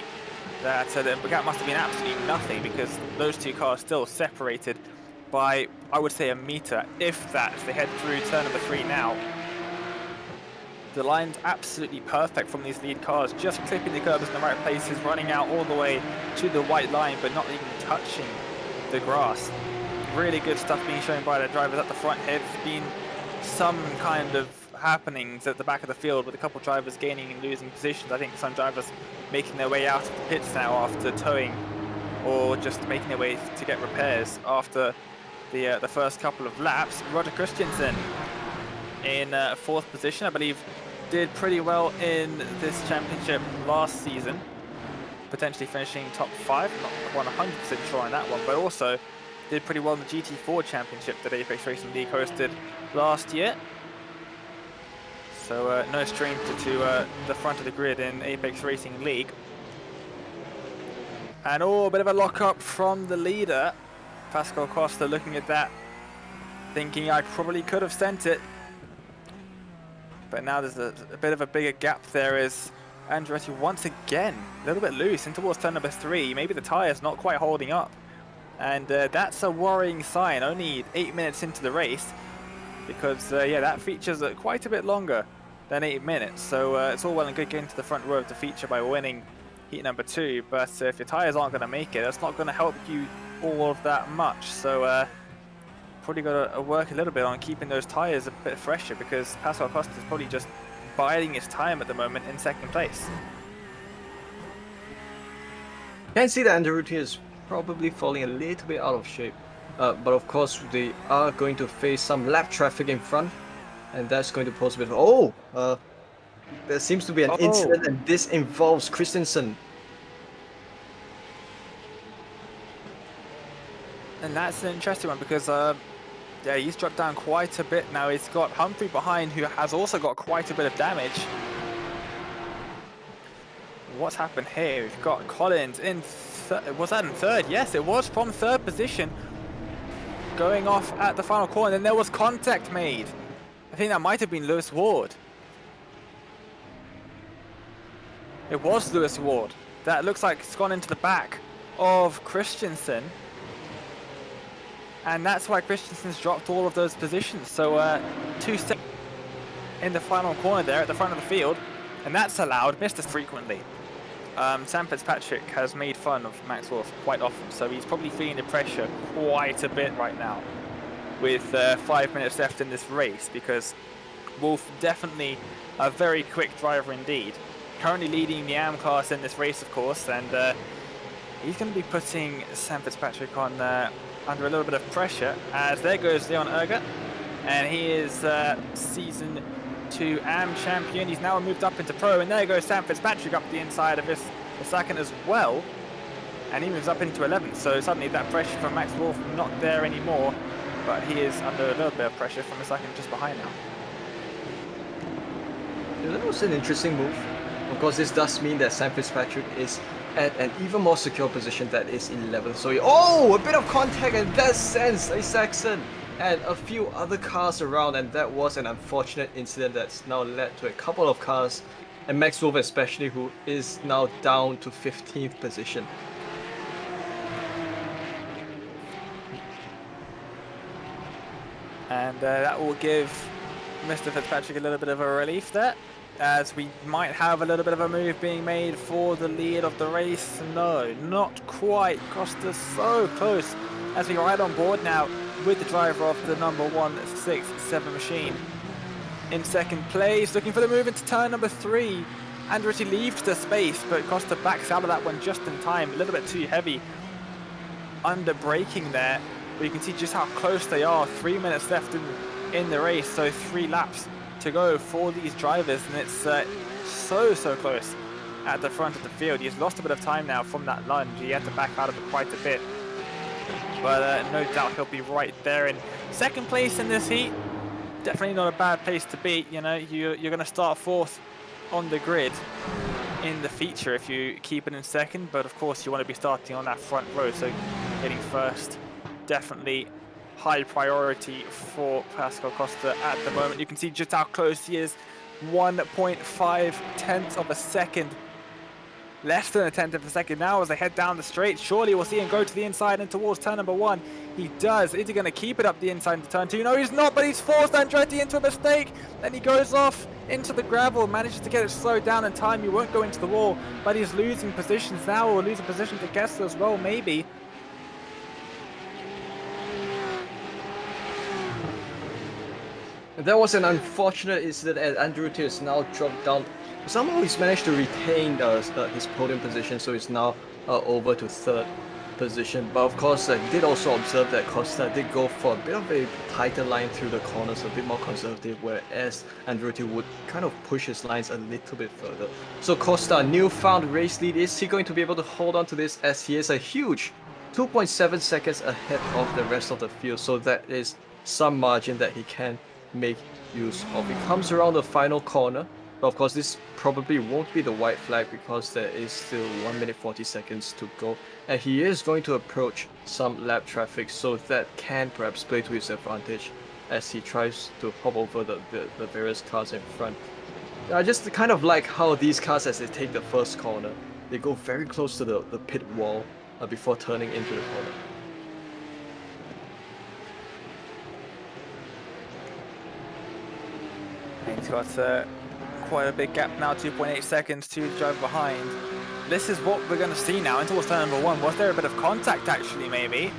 that the gap must have been absolutely nothing, because those two cars still separated by, I would say, a meter, if that, as they head through turn number 3 now. The line's absolutely perfect from these lead cars, just clipping the curbs in the right places, running out all the way to the white line, but not even touching the grass. Really good stuff being shown by the drivers at the front here. There's been some kind of happenings at the back of the field with a couple of drivers gaining and losing positions. I think some drivers making their way out of the pits now after towing, or just making their way to get repairs after the first couple of laps. Roger Christensen in 4th position, I believe, did pretty well in this championship last season, potentially finishing top 5, not 100% sure on that one, but also did pretty well in the GT4 championship that Apex Racing League hosted last year. So no stranger to the front of the grid in Apex Racing League. And a bit of a lock-up from the leader. Pascal Costa looking at that, thinking I probably could have sent it. But now there's a bit of a bigger gap there as Andretti once again a little bit loose in towards turn number 3. Maybe the tyre's not quite holding up. And that's a worrying sign, only 8 minutes into the race. Because, yeah, that feature's quite a bit longer than 8 minutes. So it's all well and good getting to the front row of the feature by winning heat number 2. But if your tyres aren't going to make it, that's not going to help you all of that much. So probably got to work a little bit on keeping those tyres a bit fresher, because Pascal Costa is probably just biding his time at the moment in 2nd place. Can see that Andretti is probably falling a little bit out of shape. But of course, they are going to face some lap traffic in front, and that's going to pose a bit of... there seems to be an incident, and this involves Christensen. And that's an interesting one, because yeah, he's dropped down quite a bit now. He's got Humphrey behind, who has also got quite a bit of damage. What's happened here? We've got Collins in... was that in 3rd? Yes, it was from 3rd position, going off at the final corner. And there was contact made. I think that might have been Lewis Ward. It was Lewis Ward. That looks like it's gone into the back of Christensen. And that's why Christensen's dropped all of those positions. So 2 seconds in the final corner there at the front of the field. And that's allowed, missed us frequently. Sam Fitzpatrick has made fun of Max Wolf quite often, so he's probably feeling the pressure quite a bit right now with 5 minutes left in this race, because Wolf definitely a very quick driver indeed. Currently leading the AM class in this race, of course, and he's going to be putting Sam Fitzpatrick on under a little bit of pressure, as there goes Leon Erger, and he is Season 2 AM champion. He's now moved up into Pro, and there goes Sam Fitzpatrick up the inside of the second as well, and he moves up into 11th, so suddenly that pressure from Max Wolf not there anymore, but he is under a little bit of pressure from the second just behind now. Yeah, that was an interesting move. Of course, this does mean that Sam Fitzpatrick is at an even more secure position, that is 11th. So, a bit of contact in that sense, a Saxon and a few other cars around, and that was an unfortunate incident that's now led to a couple of cars, and Max Wolf especially, who is now down to 15th position. And that will give Mr. Fitzpatrick a little bit of a relief there, as we might have a little bit of a move being made for the lead of the race. No, not quite. Costa's so close as we ride on board now with the driver of the number 167 machine. In second place, looking for the move into turn number 3. Andretti leaves the space, but Costa backs out of that one just in time. A little bit too heavy under braking there. But you can see just how close they are. 3 minutes left in the race, so 3 laps to go for these drivers, and it's so close at the front of the field. He's lost a bit of time now from that lunge. He had to back out of it quite a bit, but no doubt he'll be right there in second place in this heat. Definitely not a bad place to be. You know, you're going to start 4th on the grid in the feature if you keep it in second, but of course you want to be starting on that front row, so getting first definitely high priority for Pascal Costa at the moment. You can see just how close he is. 1.5 tenths of a second, less than a tenth of a second now as they head down the straight. Surely we'll see him go to the inside and towards turn number 1. He does. Is he going to keep it up the inside into turn 2? No, he's not, but he's forced Andretti into a mistake. Then he goes off into the gravel, manages to get it slowed down in time. He won't go into the wall, but he's losing positions now, or losing position to Kessler as well, maybe. That was an unfortunate incident, and Andretti is now dropped down. Somehow he's managed to retain his podium position, so he's now over to 3rd position. But of course, I did also observe that Costa did go for a bit of a tighter line through the corners, a bit more conservative, whereas Andretti would kind of push his lines a little bit further. So Costa, newfound race lead. Is he going to be able to hold on to this, as he is a huge 2.7 seconds ahead of the rest of the field? So that is some margin that he can make use of. He comes around the final corner, but of course this probably won't be the white flag because there is still 1 minute 40 seconds to go, and he is going to approach some lap traffic, so that can perhaps play to his advantage as he tries to hop over the various cars in front. I just kind of like how these cars, as they take the first corner, they go very close to the pit wall before turning into the corner. He's got quite a big gap now, 2.8 seconds to the driver behind. This is what we're going to see now into turn number 1. Was there a bit of contact actually, maybe?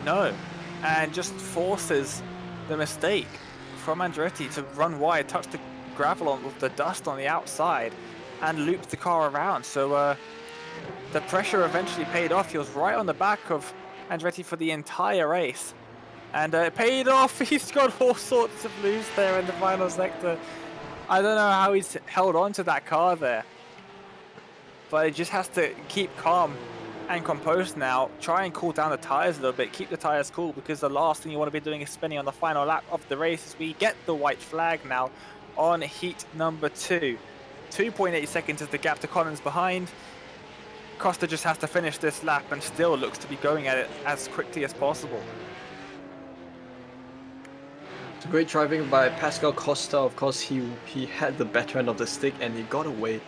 No. And just forces the mistake from Andretti to run wide, touch the gravel on with the dust on the outside, and loop the car around. So the pressure eventually paid off. He was right on the back of Andretti for the entire race. And it paid off. He's got all sorts of loose there in the final sector. I don't know how he's held on to that car there. But he just has to keep calm and composed now. Try and cool down the tyres a little bit. Keep the tyres cool, because the last thing you want to be doing is spinning on the final lap of the race, as we get the white flag now on heat number 2. 2.8 seconds is the gap to Collins behind. Costa just has to finish this lap and still looks to be going at it as quickly as possible. It's great driving by Pascal Costa. Of course, he had the better end of the stick, and he got away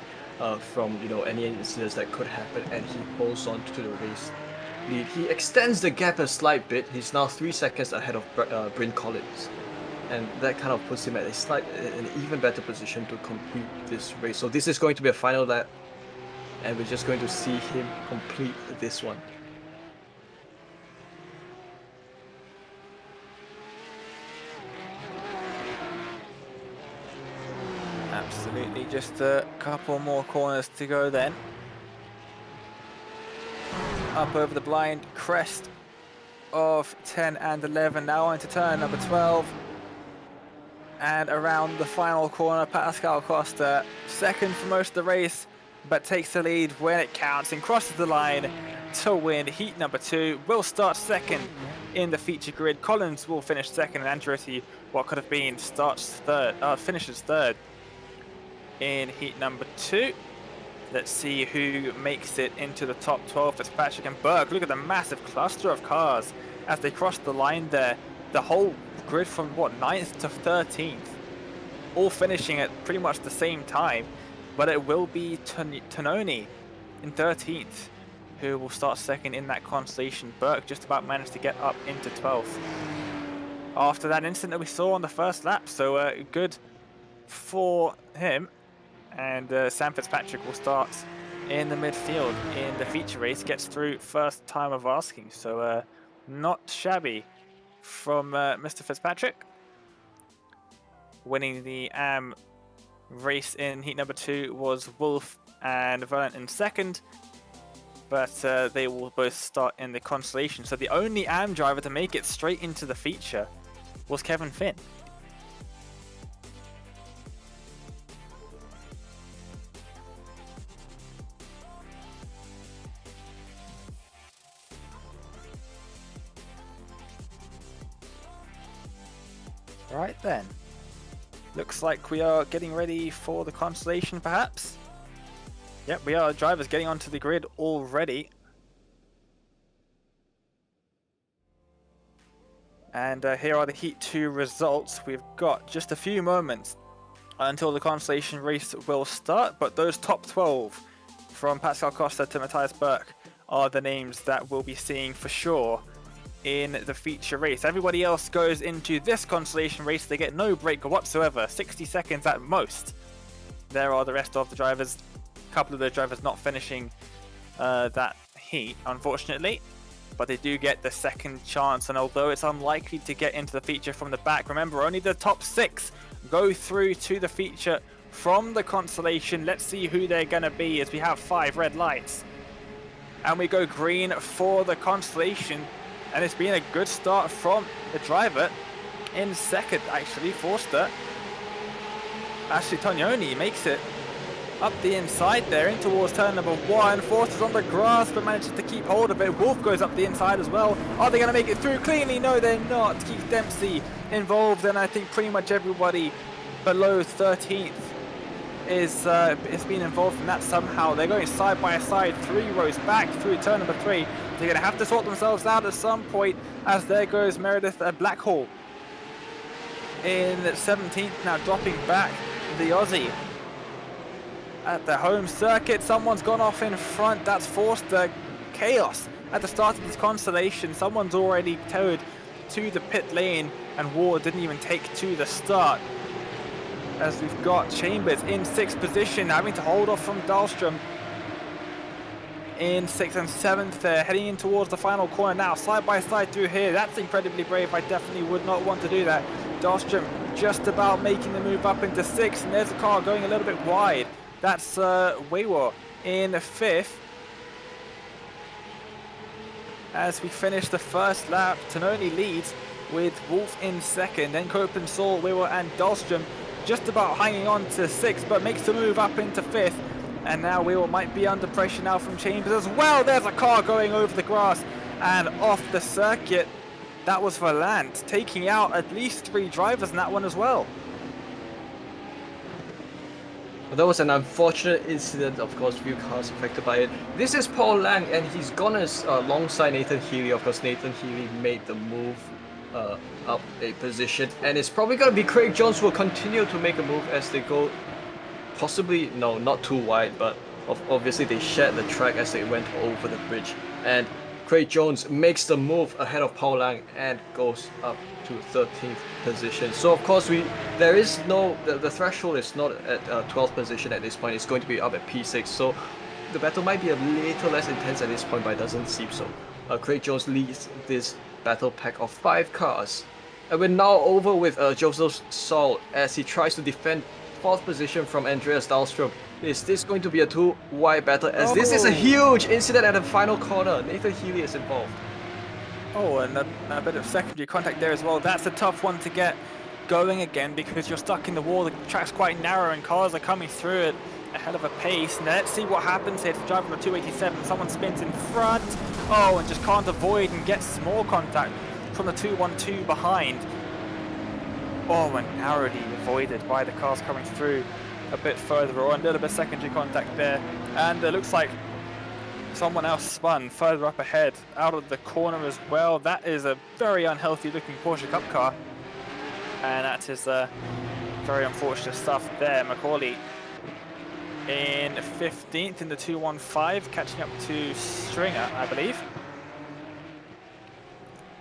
from any incidents that could happen, and he holds on to the race lead. He extends the gap a slight bit. He's now 3 seconds ahead of Bryn Collins, and that kind of puts him at an even better position to complete this race. So this is going to be a final lap and we're just going to see him complete this one. Absolutely, just a couple more corners to go then. Up over the blind, crest of 10 and 11, now into turn number 12. And around the final corner, Pascal Costa, second for most of the race, but takes the lead when it counts and crosses the line to win heat number 2. Will start second in the feature grid. Collins will finish second, and Andretti, what could have been, finishes third in heat number 2. Let's see who makes it into the top 12. Fitzpatrick and Berg. Look at the massive cluster of cars as they cross the line there. The whole grid from, what, 9th to 13th. All finishing at pretty much the same time. But it will be Tononi in 13th who will start second in that Consolation. Berg just about managed to get up into 12th after that incident that we saw on the first lap. So good for him. And Sam Fitzpatrick will start in the midfield in the feature race. Gets through first time of asking. So not shabby from Mr. Fitzpatrick. Winning the AM race in heat number 2 was Wolf and Verlant in second. But they will both start in the Consolation. So the only AM driver to make it straight into the feature was Kevin Finn. Right then, looks like we are getting ready for the Consolation perhaps. Yep, we are. Drivers getting onto the grid already. And here are the Heat 2 results. We've got just a few moments until the Consolation race will start, but those top 12 from Pascal Costa to Matthias Berg are the names that we'll be seeing for sure in the feature race. Everybody else goes into this Consolation race. They get no break whatsoever, 60 seconds at most. There are the rest of the drivers. A couple of those drivers not finishing that heat, unfortunately, but they do get the second chance. And although it's unlikely to get into the feature from the back, remember, only the top 6 go through to the feature from the Consolation. Let's see who they're going to be as we have 5 red lights. And we go green for the Consolation. And it's been a good start from the driver in second, actually. Forster. Actually, Tognoni makes it up the inside there in towards turn number 1. Forster's on the grass, but manages to keep hold of it. Wolf goes up the inside as well. Are they going to make it through cleanly? No, they're not. Keith Dempsey involved, and I think pretty much everybody below 13th is been involved in that somehow. They're going side by side, 3 rows back through turn number 3. They're going to have to sort themselves out at some point, as there goes Meredith Blackhall in 17th, now dropping back the Aussie. At the home circuit, someone's gone off in front. That's forced chaos at the start of this Consolation. Someone's already towed to the pit lane, and Ward didn't even take to the start. As we've got Chambers in 6th position, having to hold off from Dahlstrom in 6th and 7th there, heading in towards the final corner now, side by side through here. That's incredibly brave. I definitely would not want to do that. Dahlstrom just about making the move up into 6th, and there's a car going a little bit wide. That's Waywar in 5th. As we finish the first lap, Tononi leads with Wolf in 2nd, then Copeland, Saul, Waywar and Dahlstrom just about hanging on to 6th, but makes the move up into 5th. And now Wheel might be under pressure now from Chambers as well. There's a car going over the grass and off the circuit. That was for Lant, taking out at least 3 drivers in that one as well. Well, that was an unfortunate incident, of course, few cars affected by it. This is Paul Lang, and he's gone alongside Nathan Healy. Of course, Nathan Healy made the move up a position, and it's probably going to be Craig Jones who will continue to make a move as they go possibly, no, not too wide, but obviously they shared the track as they went over the bridge. And Craig Jones makes the move ahead of Paul Lang and goes up to 13th position. So of course there is no, the threshold is not at 12th position at this point. It's going to be up at P6. So the battle might be a little less intense at this point, but it doesn't seem so. Craig Jones leads this battle pack of 5 cars. And we're now over with Joseph Saul as he tries to defend 4th position from Andreas Dahlstrom. Is this going to be a 2-wide battle, as this is a huge incident at the final corner? Nathan Healy is involved. Oh, and a bit of secondary contact there as well. That's a tough one to get going again because you're stuck in the wall. The track's quite narrow and cars are coming through it a hell of a pace. Now let's see what happens here to drive on the 287. Someone spins in front. Oh, and just can't avoid and gets more contact from the 212 behind. Oh, and narrowly avoided by the cars coming through a bit further on. A little bit of secondary contact there. And it looks like someone else spun further up ahead out of the corner as well. That is a very unhealthy looking Porsche Cup car. And that is very unfortunate stuff there. Macaulay in 15th in the 215, catching up to Stringer, I believe.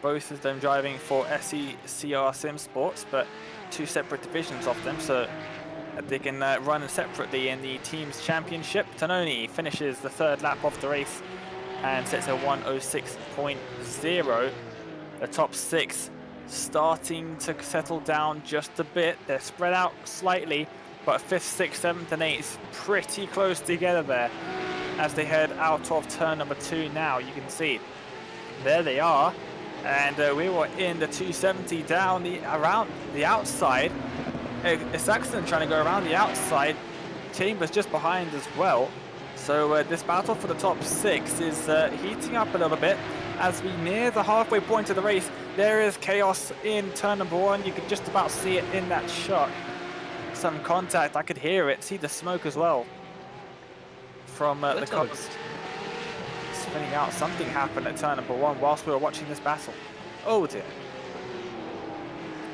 Both of them driving for SECR Sim Sports, but 2 separate divisions of them, so they can run separately in the team's championship. Tononi finishes the 3rd lap of the race and sets a 106.0. The top 6 starting to settle down just a bit. They're spread out slightly, but 5th, 6th, 7th and 8th pretty close together there as they head out of turn number 2 now. You can see there they are, and we were in the 270 down around the outside. Saxon trying to go around the outside. Chambers just behind as well. So this battle for the top 6 is heating up a little bit as we near the halfway point of the race. There is chaos in turn number 1. You can just about see it in that shot. Some contact, I could hear it, see the smoke as well from the cops spinning out. Something happened at turn number 1 whilst we were watching this battle. Oh dear.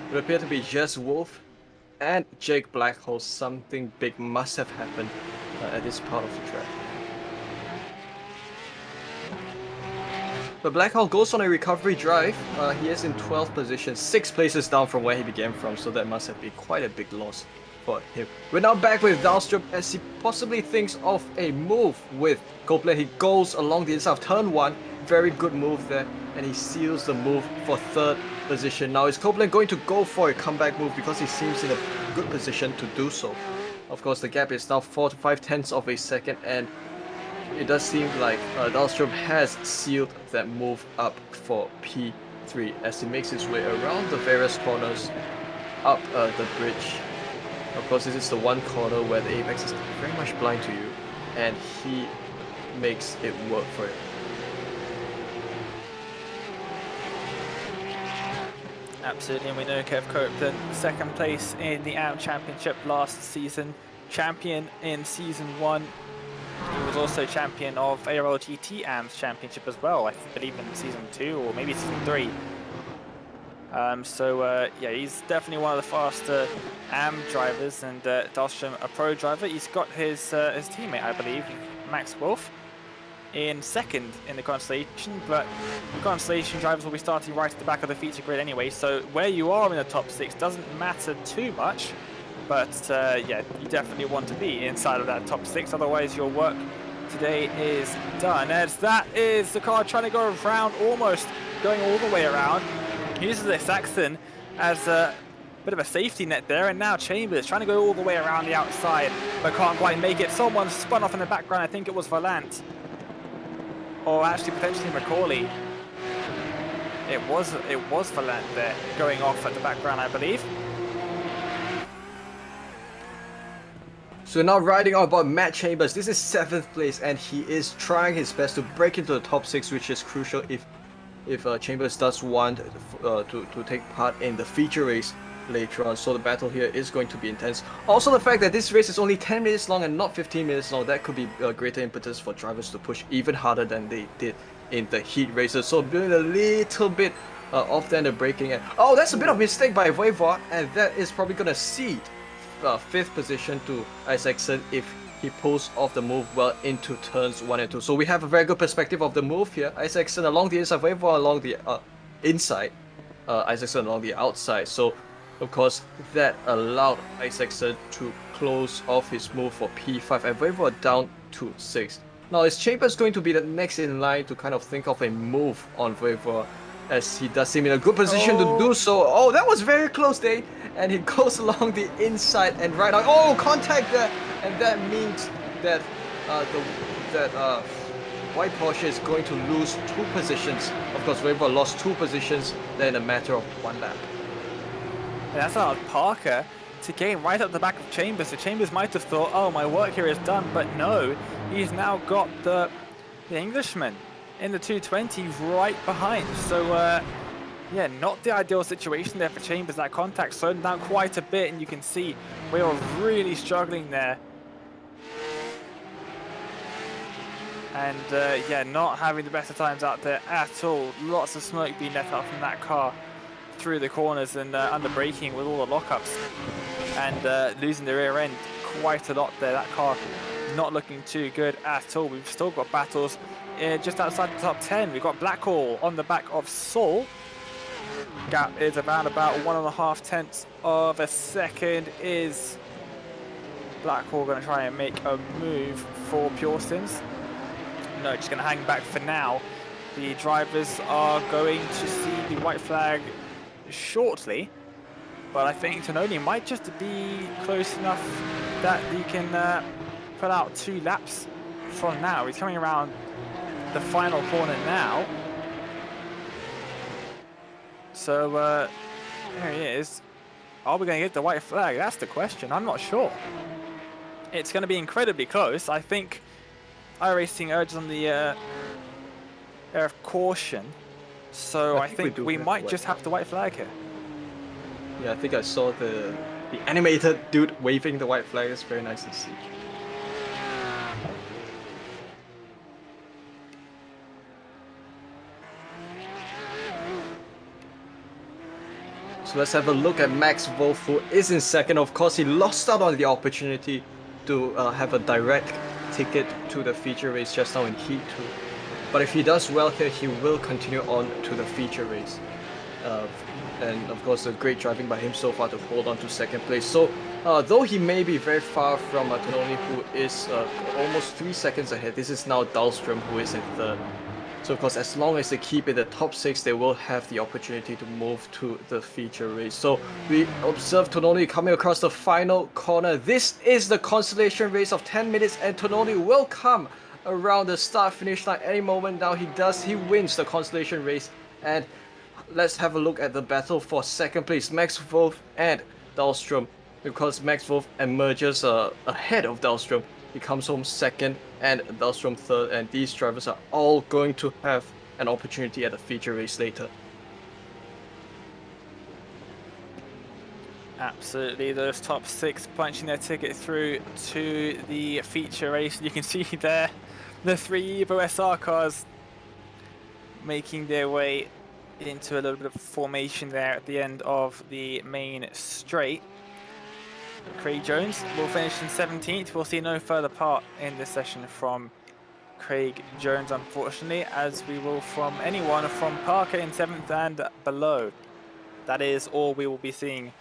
It would appear to be just Wolf and Jake Blackhole. Something big must have happened at this part of the track. But Blackhole goes on a recovery drive. He is in 12th position, 6 places down from where he began from, so that must have been quite a big loss for him. We're now back with Dahlstrom as he possibly thinks of a move with Copeland. He goes along the inside of turn 1, very good move there, and he seals the move for 3rd position. Now is Copeland going to go for a comeback move because he seems in a good position to do so. Of course, the gap is now 4 to 5 tenths of a second, and it does seem like Dahlstrom has sealed that move up for P3 as he makes his way around the various corners up the bridge. Of course, this is the one corner where the apex is very much blind to you, and he makes it work for it. Absolutely, and we know Kev Copeland, 2nd place in the AM Championship last season, champion in Season 1. He was also champion of ARL GT AMS Championship as well, I believe in Season 2 or maybe Season 3. Yeah, he's definitely one of the faster AM drivers, and Dahlstrom a pro driver. He's got his teammate, I believe, Max Wolf, in 2nd in the Constellation, but the Constellation drivers will be starting right at the back of the feature grid anyway, so where you are in the top 6 doesn't matter too much. But yeah, you definitely want to be inside of that top 6, otherwise your work today is done. As that is the car trying to go around, almost going all the way around. Uses the Saxon as a bit of a safety net there, and now Chambers trying to go all the way around the outside, but can't quite make it. Someone spun off in the background, I think it was Valant. Or actually potentially Macaulay. It was Valant there, going off at the background, I believe. So now riding on about Matt Chambers. This is 7th place, and he is trying his best to break into the top 6, which is crucial if Chambers does want to take part in the feature race later on. So the battle here is going to be intense. Also, the fact that this race is only 10 minutes long and not 15 minutes long, that could be a greater impetus for drivers to push even harder than they did in the heat races. So doing a little bit off then the braking. Oh, that's a bit of mistake by Voivod, and that is probably going to cede 5th position to Isaacson if he pulls off the move well into turns 1 and 2. So we have a very good perspective of the move here. Isaacson along the inside, Voivod along the inside, Isaacson along the outside. So of course that allowed Isaacson to close off his move for P5 and Voivod down to 6. Now, is Chambers going to be the next in line to kind of think of a move on Voivod, as he does seem in a good position to do so? Oh, that was very close, Dane. And he goes along the inside and right out. Oh, contact there. And that means that White Porsche is going to lose 2 positions. Of course, Voivod lost 2 positions in a matter of 1 lap. And that's allowed Parker to gain right up the back of Chambers. So Chambers might have thought, oh, my work here is done, but no, he's now got the Englishman in the 220 right behind. So yeah, not the ideal situation there for Chambers. That contact slowed down quite a bit, and you can see we are really struggling there. And yeah, not having the best of times out there at all. Lots of smoke being let out from that car through the corners and under braking with all the lockups, and losing the rear end quite a lot there. That car not looking too good at all. We've still got battles just outside the top 10. We've got Blackhall on the back of Saul. Gap is around about 1.5 tenths of a second. Is Blackhall going to try and make a move for Pure Sims? No, just going to hang back for now. The drivers are going to see the white flag shortly, but I think Tononi might just be close enough that he can put out 2 laps from now. He's coming around the final corner now. So there he is. Are we going to get the white flag? That's the question. I'm not sure. It's going to be incredibly close. I think iRacing urges on the air of caution. So I think we might just have the white flag here. Yeah, I think I saw the animated dude waving the white flag. It's very nice to see. So let's have a look at Max Wolf, who is in second. Of course, he lost out on the opportunity to have a direct ticket to the feature race just now in Heat 2. But if he does well here, he will continue on to the feature race. And of course, a great driving by him so far to hold on to second place. So though he may be very far from Tononi, who is almost 3 seconds ahead, this is now Dahlstrom, who is in third. So of course, as long as they keep in the top 6, they will have the opportunity to move to the feature race. So we observe Tononi coming across the final corner. This is the consolation race of 10 minutes, and Tononi will come around the start-finish line any moment now. He wins the consolation race. And let's have a look at the battle for second place, Max Wolf and Dahlstrom. Because Max Wolf emerges ahead of Dahlstrom, he comes home second and Dahlstrom third, and these drivers are all going to have an opportunity at the feature race later. Absolutely, those top 6 punching their ticket through to the feature race. You can see there the 3 Evo SR cars making their way into a little bit of formation there at the end of the main straight. Craig Jones will finish in 17th. We'll see no further part in this session from Craig Jones, unfortunately, as we will from anyone from Parker in 7th and below. That is all we will be seeing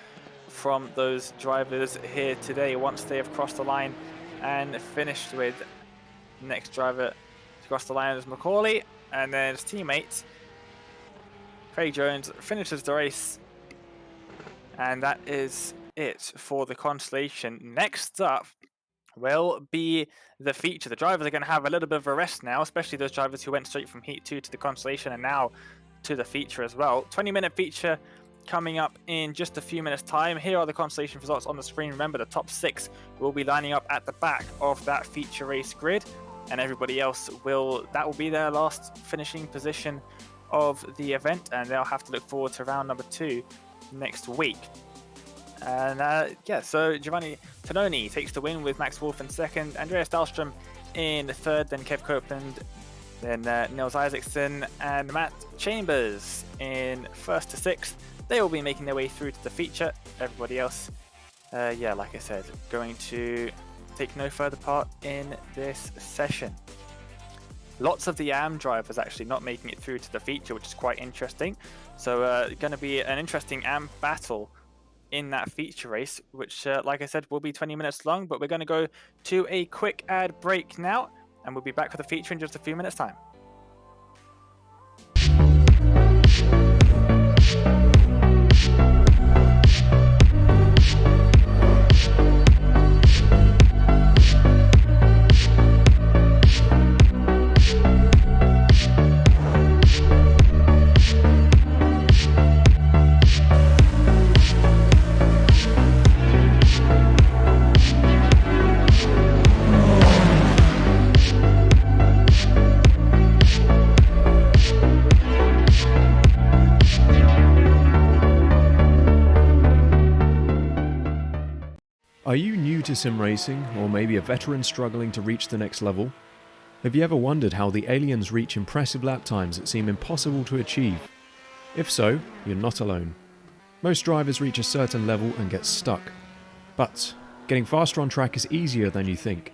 from those drivers here today once they have crossed the line and finished with. Next driver to cross the line is Macaulay, and then his teammate Craig Jones finishes the race, and that is it for the Consolation. Next up will be the feature. The drivers are going to have a little bit of a rest now, especially those drivers who went straight from Heat 2 to the Consolation and now to the feature as well. 20-minute feature coming up in just a few minutes time. Here are the Consolation results on the screen. Remember, the top 6 will be lining up at the back of that feature race grid, and everybody else will be their last finishing position of the event, and they'll have to look forward to round number 2 next week. And yeah, so Giovanni Tononi takes the win with Max Wolf in second, Andreas Dahlstrom in third, then Kev Copeland, then Nils Isaacson and Matt Chambers in first to sixth. They will be making their way through to the feature. Everybody else, yeah, like I said, going to take no further part in this session. Lots of the AM drivers actually not making it through to the feature, which is quite interesting. So going to be an interesting AM battle in that feature race, which like I said will be 20 minutes long, but we're going to go to a quick ad break now, and we'll be back for the feature in just a few minutes' time. Are you new to sim racing, or maybe a veteran struggling to reach the next level? Have you ever wondered how the aliens reach impressive lap times that seem impossible to achieve? If so, you're not alone. Most drivers reach a certain level and get stuck. But getting faster on track is easier than you think.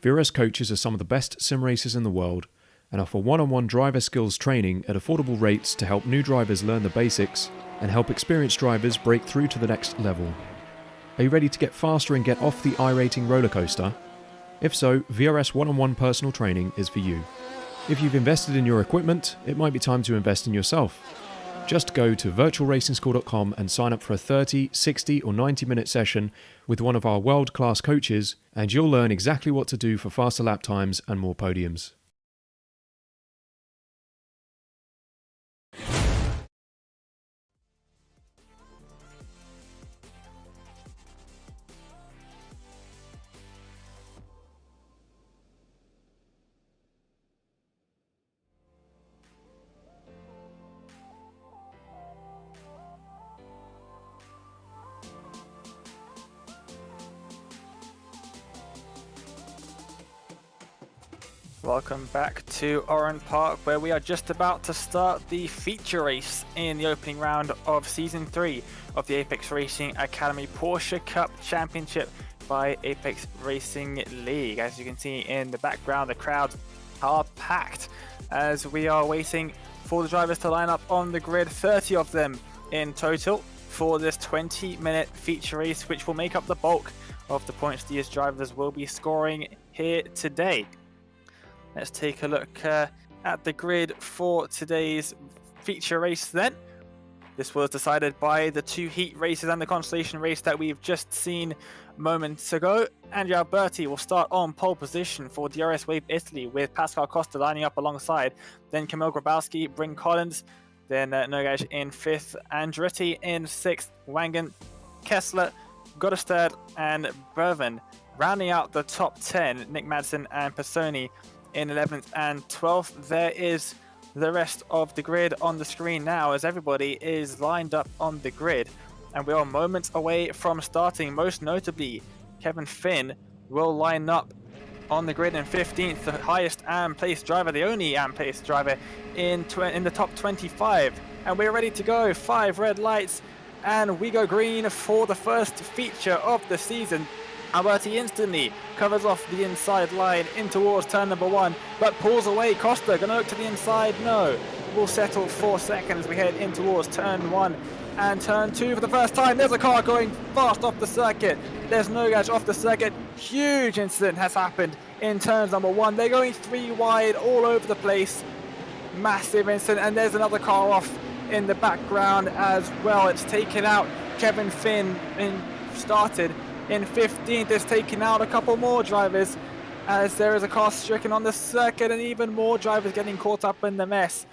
VRS coaches are some of the best sim racers in the world and offer one-on-one driver skills training at affordable rates to help new drivers learn the basics and help experienced drivers break through to the next level. Are you ready to get faster and get off the iRacing roller coaster? If so, VRS one-on-one personal training is for you. If you've invested in your equipment, it might be time to invest in yourself. Just go to virtualracingschool.com and sign up for a 30, 60 or 90-minute session with one of our world-class coaches, and you'll learn exactly what to do for faster lap times and more podiums. Welcome back to Oran Park, where we are just about to start the feature race in the opening round of Season 3 of the Apex Racing Academy Porsche Cup Championship by Apex Racing League. As you can see in the background, the crowds are packed as we are waiting for the drivers to line up on the grid, 30 of them in total for this 20-minute feature race, which will make up the bulk of the points these drivers will be scoring here today. Let's take a look at the grid for today's feature race then. This was decided by the two heat races and the Consolation Race that we've just seen moments ago. Andrea Alberti will start on pole position for DRS Wave Italy, with Pascal Costa lining up alongside. Then Kamil Grabowski, Bryn Collins, then Nogaj in 5th, Andretti in 6th, Wangen, Kessler, Goddestad and Berven. Rounding out the top 10, Nick Madsen and Pisoni in 11th and 12th. There is the rest of the grid on the screen now as everybody is lined up on the grid, and we are moments away from starting. Most notably, Kevin Finn will line up on the grid in 15th, the highest AM placed driver, the only AM placed driver in the top 25. And we're ready to go. 5 red lights and we go green for the first feature of the season. Alberti instantly covers off the inside line in towards turn number 1, but pulls away. Costa gonna look to the inside, no. We'll settle for second as we head in towards turn 1 and turn 2 for the first time. There's a car going fast off the circuit. There's Nogaj off the circuit. Huge incident has happened in turns number 1. They're going 3 wide all over the place. Massive incident, and there's another car off in the background as well. It's taken out Kevin Finn started in 15th. It's taken out a couple more drivers as there is a car stricken on the circuit, and even more drivers getting caught up in the mess.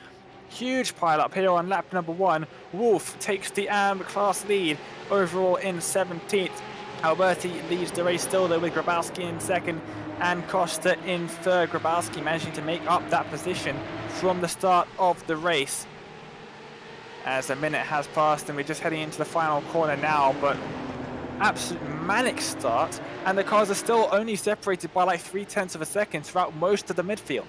Huge pile up here on lap number 1. Wolf takes the AM class lead overall in 17th. Alberti leads the race still though, with Grabowski in 2nd and Costa in 3rd. Grabowski managing to make up that position from the start of the race. As a minute has passed and we're just heading into the final corner now, but absolute manic start, and the cars are still only separated by like 0.3 of a second throughout most of the midfield.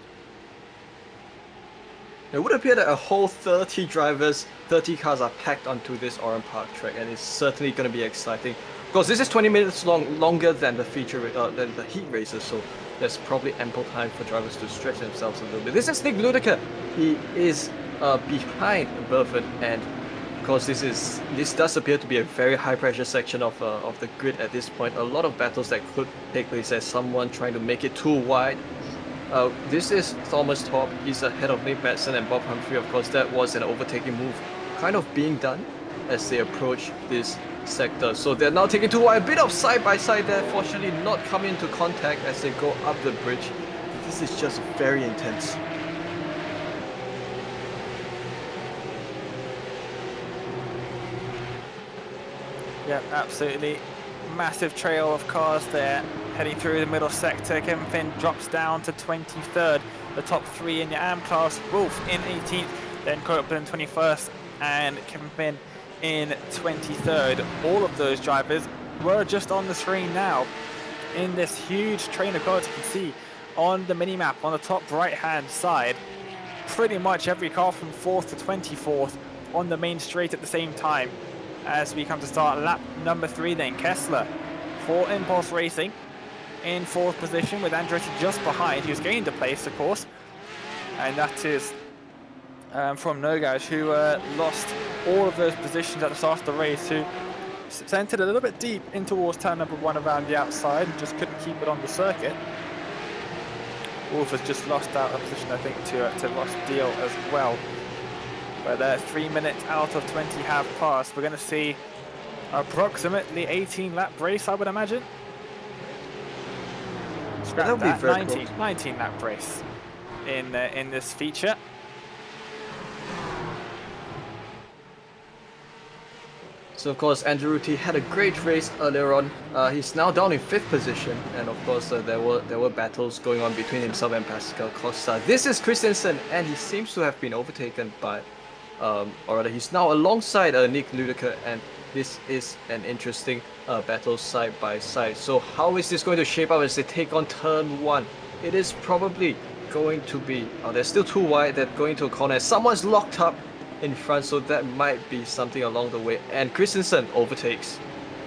It would appear that a whole 30 drivers, 30 cars are packed onto this Oran Park track, and it's certainly going to be exciting. Of course, this is 20 minutes longer than the than the heat races, so there's probably ample time for drivers to stretch themselves a little bit. This is Nick Ludica. He is behind Berven, and of course this does appear to be a very high pressure section of the grid at this point. A lot of battles that could take place as someone trying to make it too wide This is Thomas Top. He's ahead of Nick Madsen and Bob Humphrey. Of course, that was an overtaking move kind of being done as they approach this sector. So they're now taking to a bit of side-by-side there, fortunately not coming into contact as they go up the bridge. This is just very intense. Yeah, absolutely. Massive trail of cars there heading through the middle sector. Kevin Finn drops down to 23rd. The top three in the AM class, Wolf in 18th, then Copeland 21st, and Kevin Finn in 23rd. All of those drivers were just on the screen now in this huge train of cars. You can see on the mini-map on the top right-hand side, pretty much every car from 4th to 24th on the main straight at the same time. As we come to start lap number 3 then, Kessler for Impulse Racing in 4th position with Andretti just behind. He was gained a place, of course, and that is from Nogaj, who lost all of those positions at the start of the race, who centered a little bit deep in towards turn number 1 around the outside and just couldn't keep it on the circuit. Wolf has just lost out a position, I think, to Ross Deal as well. But 3 minutes out of 20 have passed. We're going to see approximately 18 lap race, I would imagine. Scrap that, 19 lap race in this feature. So of course, Andretti had a great race earlier on. He's now down in 5th position, and of course there were battles going on between himself and Pascal Costa. This is Christensen, and he seems to have been overtaken by, or rather, he's now alongside Nick Ludeker, and this is an interesting battle side by side. So how is this going to shape up as they take on turn 1? It is probably going to be, they're still too wide, they're going to a corner. Someone's locked up in front, so that might be something along the way. And Christensen overtakes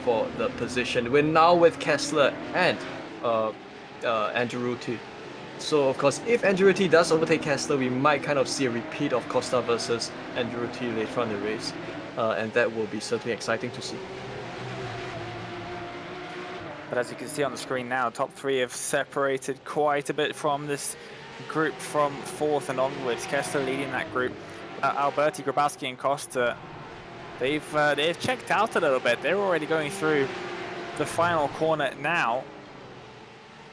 for the position. We're now with Kessler and Andretti. So of course, if Andretti does overtake Kessler, we might kind of see a repeat of Costa versus Andretti later on in the race, and that will be certainly exciting to see. But as you can see on the screen now, top 3 have separated quite a bit from this group from 4th and onwards. Kessler leading that group. Alberti, Grabowski and Costa, they've checked out a little bit. They're already going through the final corner now,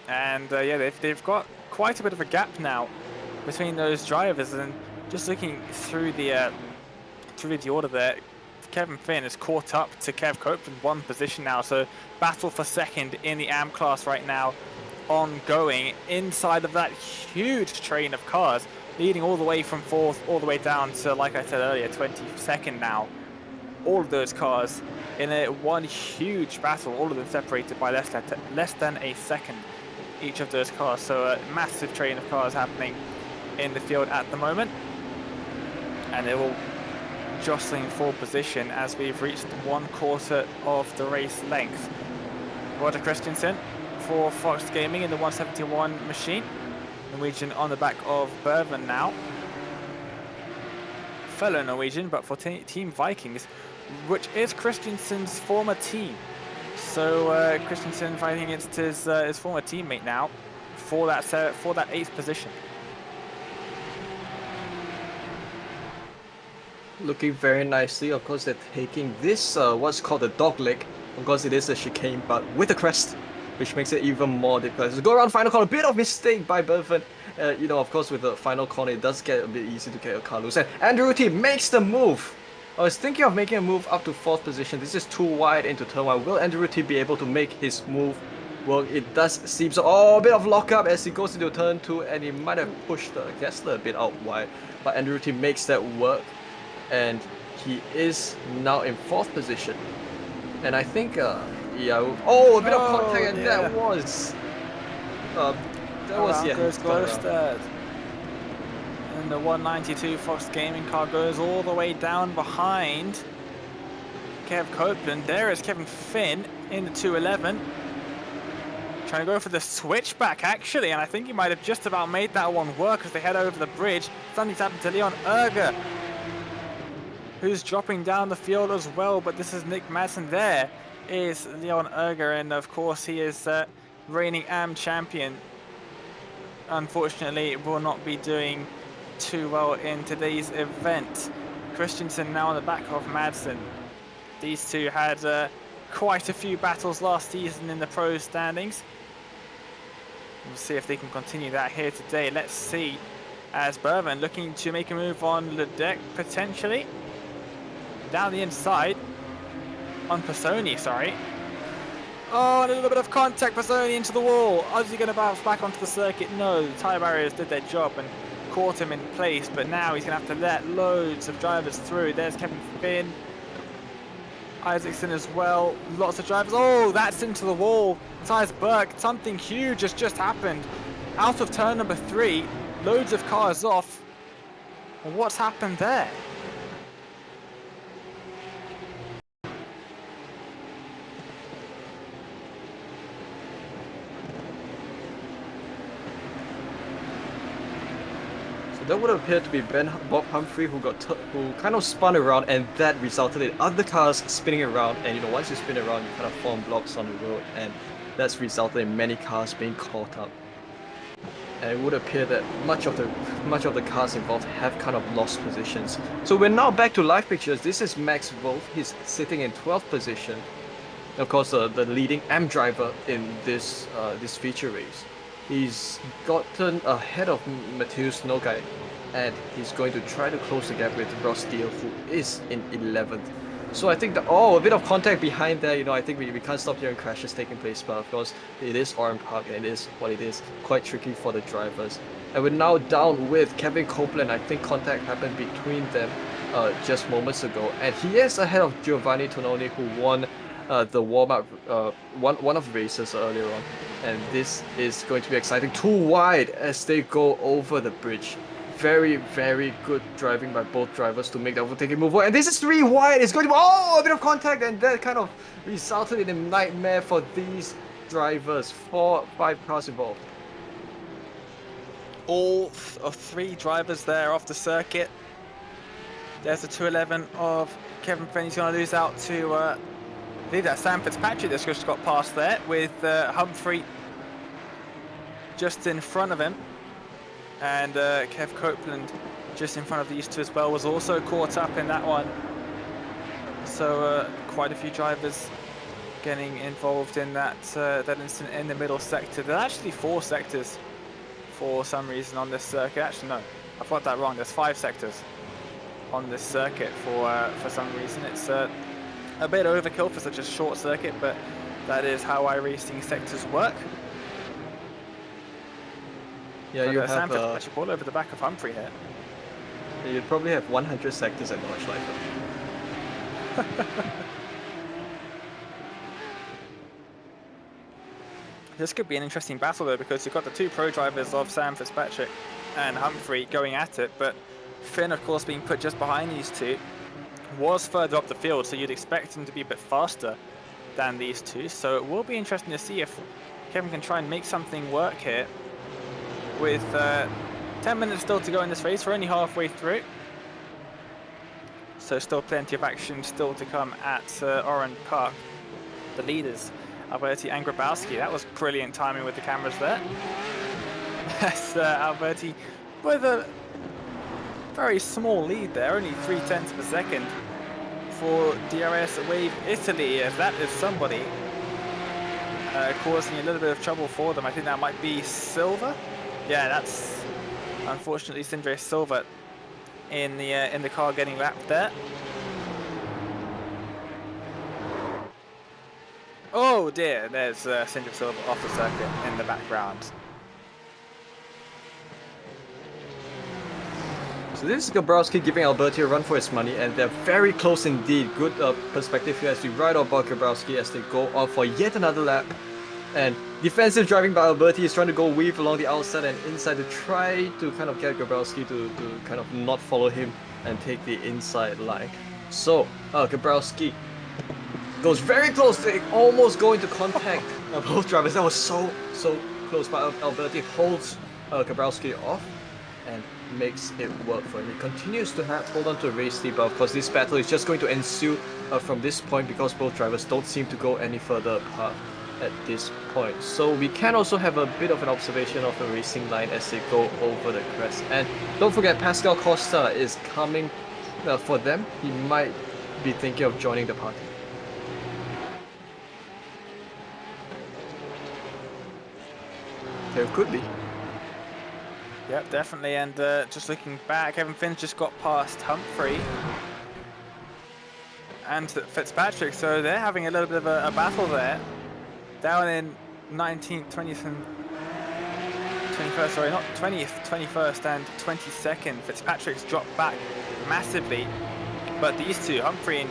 and yeah, they've got quite a bit of a gap now between those drivers. And just looking through the order there, Kevin Finn is caught up to Kev Copeland 1 position now, so battle for 2nd in the AM class right now ongoing inside of that huge train of cars, leading all the way from 4th all the way down to, like I said earlier, 22nd now. All of those cars in one huge battle, all of them separated by less than a second, each of those cars. So a massive train of cars happening in the field at the moment, and they're all jostling for position as we've reached 1/4 of the race length. Roger Christensen for Fox Gaming in the 171 machine. Norwegian on the back of Berven now. Fellow Norwegian, but for Team Vikings, which is Christensen's former team. So Christensen fighting against his former teammate now for that 8th position. Looking very nicely. Of course, they're taking this what's called a dog leg. Of course, it is a chicane, but with a crest, which makes it even more difficult. So go around final corner, a bit of mistake by Berven. You know, of course, with the final corner, it does get a bit easy to get a car loose. And Andretti makes the move. I was thinking of making a move up to 4th position. This is too wide into turn 1. Will Andretti be able to make his move? Well, it does seem so. Oh, a bit of lockup as he goes into turn 2, and he might have pushed Kessler a bit out wide. But Andretti makes that work, and he is now in 4th position. And I think, yeah, oh, a bit of contact, and yeah, that was, yeah. Goes Glostad. And the 192 Fox Gaming car goes all the way down behind Kev Copeland. There is Kevin Finn in the 211. Trying to go for the switchback, actually, and I think he might have just about made that one work as they head over the bridge. Something's happened to Leon Erger, who's dropping down the field as well, but this is Nick Madsen. There is Leon Erger, and of course he is reigning AM champion unfortunately, will not be doing too well in today's event. Christensen now on the back of Madsen. These two had quite a few battles last season in the pro standings. We'll see if they can continue that here today. Let's see, as Bervin looking to make a move on Ledeck potentially. Down the inside on Pisoni, sorry. Oh, and a little bit of contact, Pisoni into the wall. Is he going to bounce back onto the circuit? No, the tyre barriers did their job and caught him in place, but now he's going to have to let loads of drivers through. There's Kevin Finn, Isaacson as well, lots of drivers. Oh, that's into the wall. Tyres Burke, something huge has just happened. Out of turn number 3, loads of cars off. What's happened there? That would appear to be Bob Humphrey who kind of spun around, and that resulted in other cars spinning around. And you know, once you spin around, you kind of form blocks on the road, and that's resulted in many cars being caught up. And it would appear that much of the cars involved have kind of lost positions. So we're now back to live pictures. This is Max Wolf. He's sitting in 12th position. Of course, the leading M driver in this feature race. He's gotten ahead of Mateusz Nogai, and he's going to try to close the gap with Ross Steele, who is in 11th. So I think a bit of contact behind there. You know, I think we can't stop hearing crashes taking place, but of course it is Oran Park and it is what it is. Quite tricky for the drivers. And we're now down with Kevin Copeland. I think contact happened between them just moments ago, and he is ahead of Giovanni Tononi, who won the warm-up, one of the races earlier on. And this is going to be exciting. Too wide as they go over the bridge. Very, very good driving by both drivers to make the overtaking move. And this is 3 wide. It's going to be, a bit of contact, and that kind of resulted in a nightmare for these drivers. 4-5 cars involved. All of 3 drivers there off the circuit. There's the 211 of Kevin Finn. He's going to lose out to I believe that's Sam Fitzpatrick that's just got past there, with Humphrey just in front of him. And Kev Copeland just in front of these two as well was also caught up in that one. So quite a few drivers getting involved in that incident in the middle sector. There are actually 4 sectors for some reason on this circuit. Actually, no, I've got that wrong. There's 5 sectors on this circuit for some reason. It's a bit overkill for such a short circuit, but that is how iRacing sectors work. Yeah, you have Fitzpatrick all over the back of Humphrey here. You'd probably have 100 sectors at launch like that. This could be an interesting battle though, because you've got the 2 pro drivers of Sam Fitzpatrick and Humphrey going at it, but Finn, of course, being put just behind these 2, was further up the field, so you'd expect him to be a bit faster than these 2. So it will be interesting to see if Kevin can try and make something work here. With 10 minutes still to go in this race, we're only halfway through. So still plenty of action still to come at Oran Park. The leaders, Alberti and Grabowski. That was brilliant timing with the cameras there. That's Alberti with a very small lead there, only 0.3 per second for DRS Wave Italy, as that is somebody causing a little bit of trouble for them. I think that might be Silva. Yeah, that's unfortunately Sindre Silva in the car getting lapped there. Oh dear, there's Sindre Silva off the circuit in the background. So this is Gabrowski giving Alberti a run for his money, and they're very close indeed. Good perspective here as we ride on Gabrowski as they go on for yet another lap. And defensive driving by Alberti is trying to go weave along the outside and inside to try to kind of get Gabrowski to kind of not follow him and take the inside line. So Gabrowski goes very close, they almost go into contact both drivers. That was so close, but Alberti holds Gabrowski off and makes it work for him. He continues to hold on to a race lead, but of course this battle is just going to ensue from this point because both drivers don't seem to go any further apart. at this point. So we can also have a bit of an observation of the racing line as they go over the crest. And don't forget, Pascal Costa is coming for them. He might be thinking of joining the party. There could be. Yep, definitely. And just looking back, Kevin Finn's just got past Humphrey and Fitzpatrick, so they're having a little bit of a battle there. Down in 19th, 20th and 21st, sorry, not 20th, 21st and 22nd. Fitzpatrick's dropped back massively, but these two, Humphrey and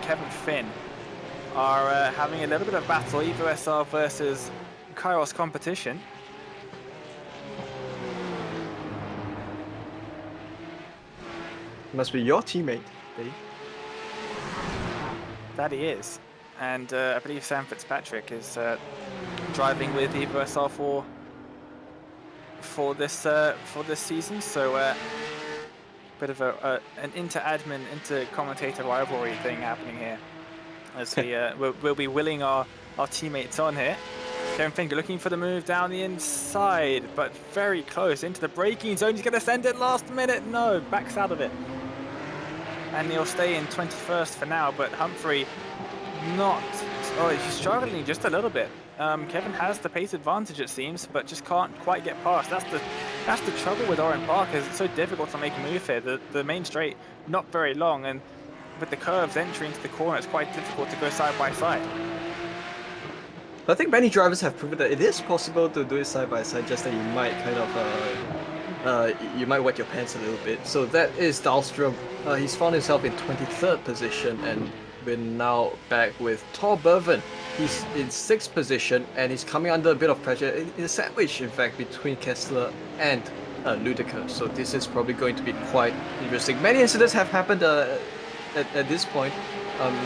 Kevin Finn, are having a little bit of battle, Evo SR versus Kairos competition. Must be your teammate, Dave. That he is, and I believe Sam Fitzpatrick is driving with Evo SR for this season. So bit of an inter-admin, inter-commentator rivalry thing happening here, as we we'll be willing our teammates on here. Kevin Finger looking for the move down the inside, but very close into the braking zone. He's going to send it last minute. No, backs out of it. And he'll stay in 21st for now, but Humphrey he's struggling just a little bit. Kevin has the pace advantage, it seems, but just can't quite get past. That's the trouble with Oran Park, is it's so difficult to make a move here. The main straight, not very long, and with the curves entry into the corner, it's quite difficult to go side by side. I think many drivers have proven that it is possible to do it side by side, just that you might kind of you might wet your pants a little bit. So that is Dahlstrom. He's found himself in 23rd position, and we're now back with Tor Berven. He's in 6th position, and he's coming under a bit of pressure, in a sandwich, in fact, between Kessler and Ludica. So this is probably going to be quite interesting. Many incidents have happened at this point.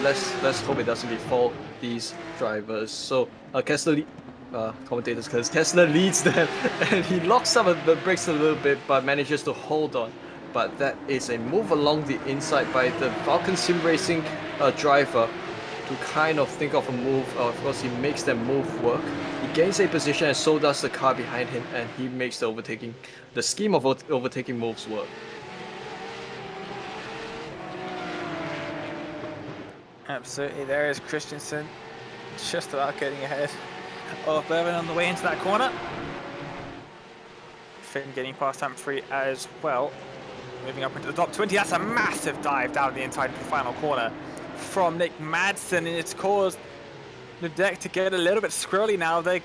Let's hope it doesn't befall these drivers. So Kessler, commentators, because Kessler leads them, and he locks up the brakes a little bit, but manages to hold on. But that is a move along the inside by the Falcon Sim Racing driver to kind of think of a move. Of course, he makes them move work. He gains a position, and so does the car behind him, and he makes the scheme of overtaking moves work. Absolutely, there is Christensen just about getting ahead of Bervin on the way into that corner. Finn getting past Humphrey as well. Moving up into the top 20, that's a massive dive down the inside of the final corner from Nick Madsen, and it's caused the deck to get a little bit squirrely now. They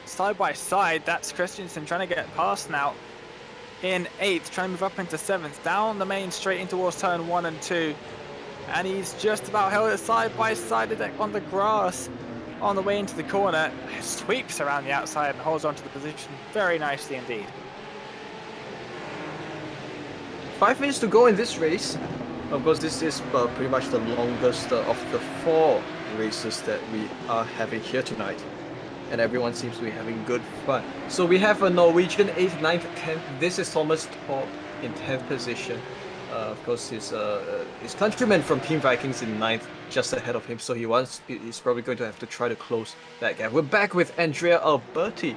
side by side. That's Christensen trying to get past now in 8th, trying to move up into 7th, down the main straight in towards turn 1 and 2. And he's just about held it side by side, the deck on the grass on the way into the corner. Sweeps around the outside and holds onto the position very nicely indeed. 5 minutes to go in this race. Of course, this is pretty much the longest of the 4 races that we are having here tonight. And everyone seems to be having good fun. So we have a Norwegian 8th, 9th, 10th. This is Thomas Torp in 10th position. Of course, his countryman from Team Vikings in 9th, just ahead of him. So he's probably going to have to try to close that gap. We're back with Andrea Alberti.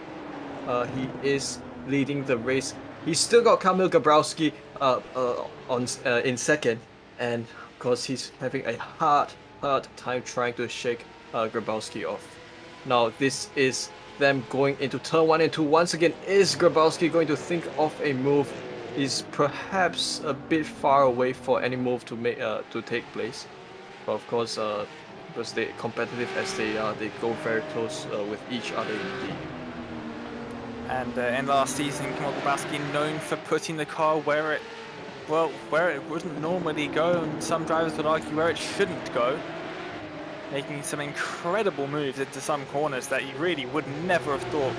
He is leading the race. He's still got Kamil Gabrowski in 2nd, and of course he's having a hard time trying to shake Grabowski off. Now this is them going into turn 1 and 2 once again. Is Grabowski going to think of a move? He's perhaps a bit far away for any move to take place, but of course because they're competitive as they are, they go very close with each other indeed. And in last season, Kamil Grabowski known for putting the car where it wouldn't normally go, and some drivers would argue where it shouldn't go, making some incredible moves into some corners that you really would never have thought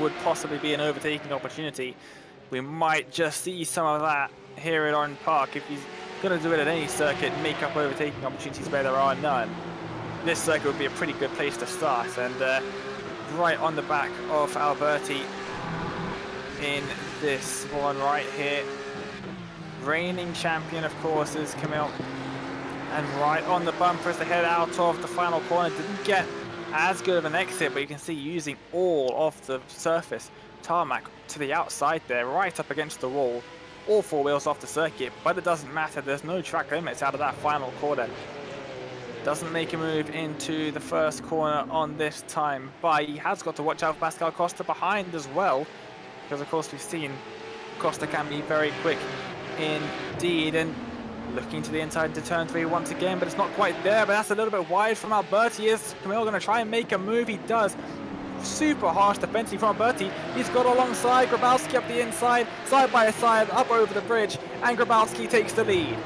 would possibly be an overtaking opportunity. We might just see some of that here at Oran Park. If he's going to do it at any circuit, make up overtaking opportunities where there are none. This circuit would be a pretty good place to start, and right on the back of Alberti in this one right here. Reigning champion, of course, is Kamil. And right on the bumper as they head out of the final corner. Didn't get as good of an exit, but you can see using all of the surface tarmac to the outside there, right up against the wall. All 4 wheels off the circuit, but it doesn't matter. There's no track limits out of that final corner. Doesn't make a move into the first corner on this time, but he has got to watch out for Pascal Costa behind as well, because of course we've seen Costa can be very quick indeed, and looking to the inside to turn 3 once again, but it's not quite there, but that's a little bit wide from Alberti. Is Camille going to try and make a move? He does. Super harsh defensive from Alberti. He's got alongside Grabowski up the inside, side by side, up over the bridge, and Grabowski takes the lead.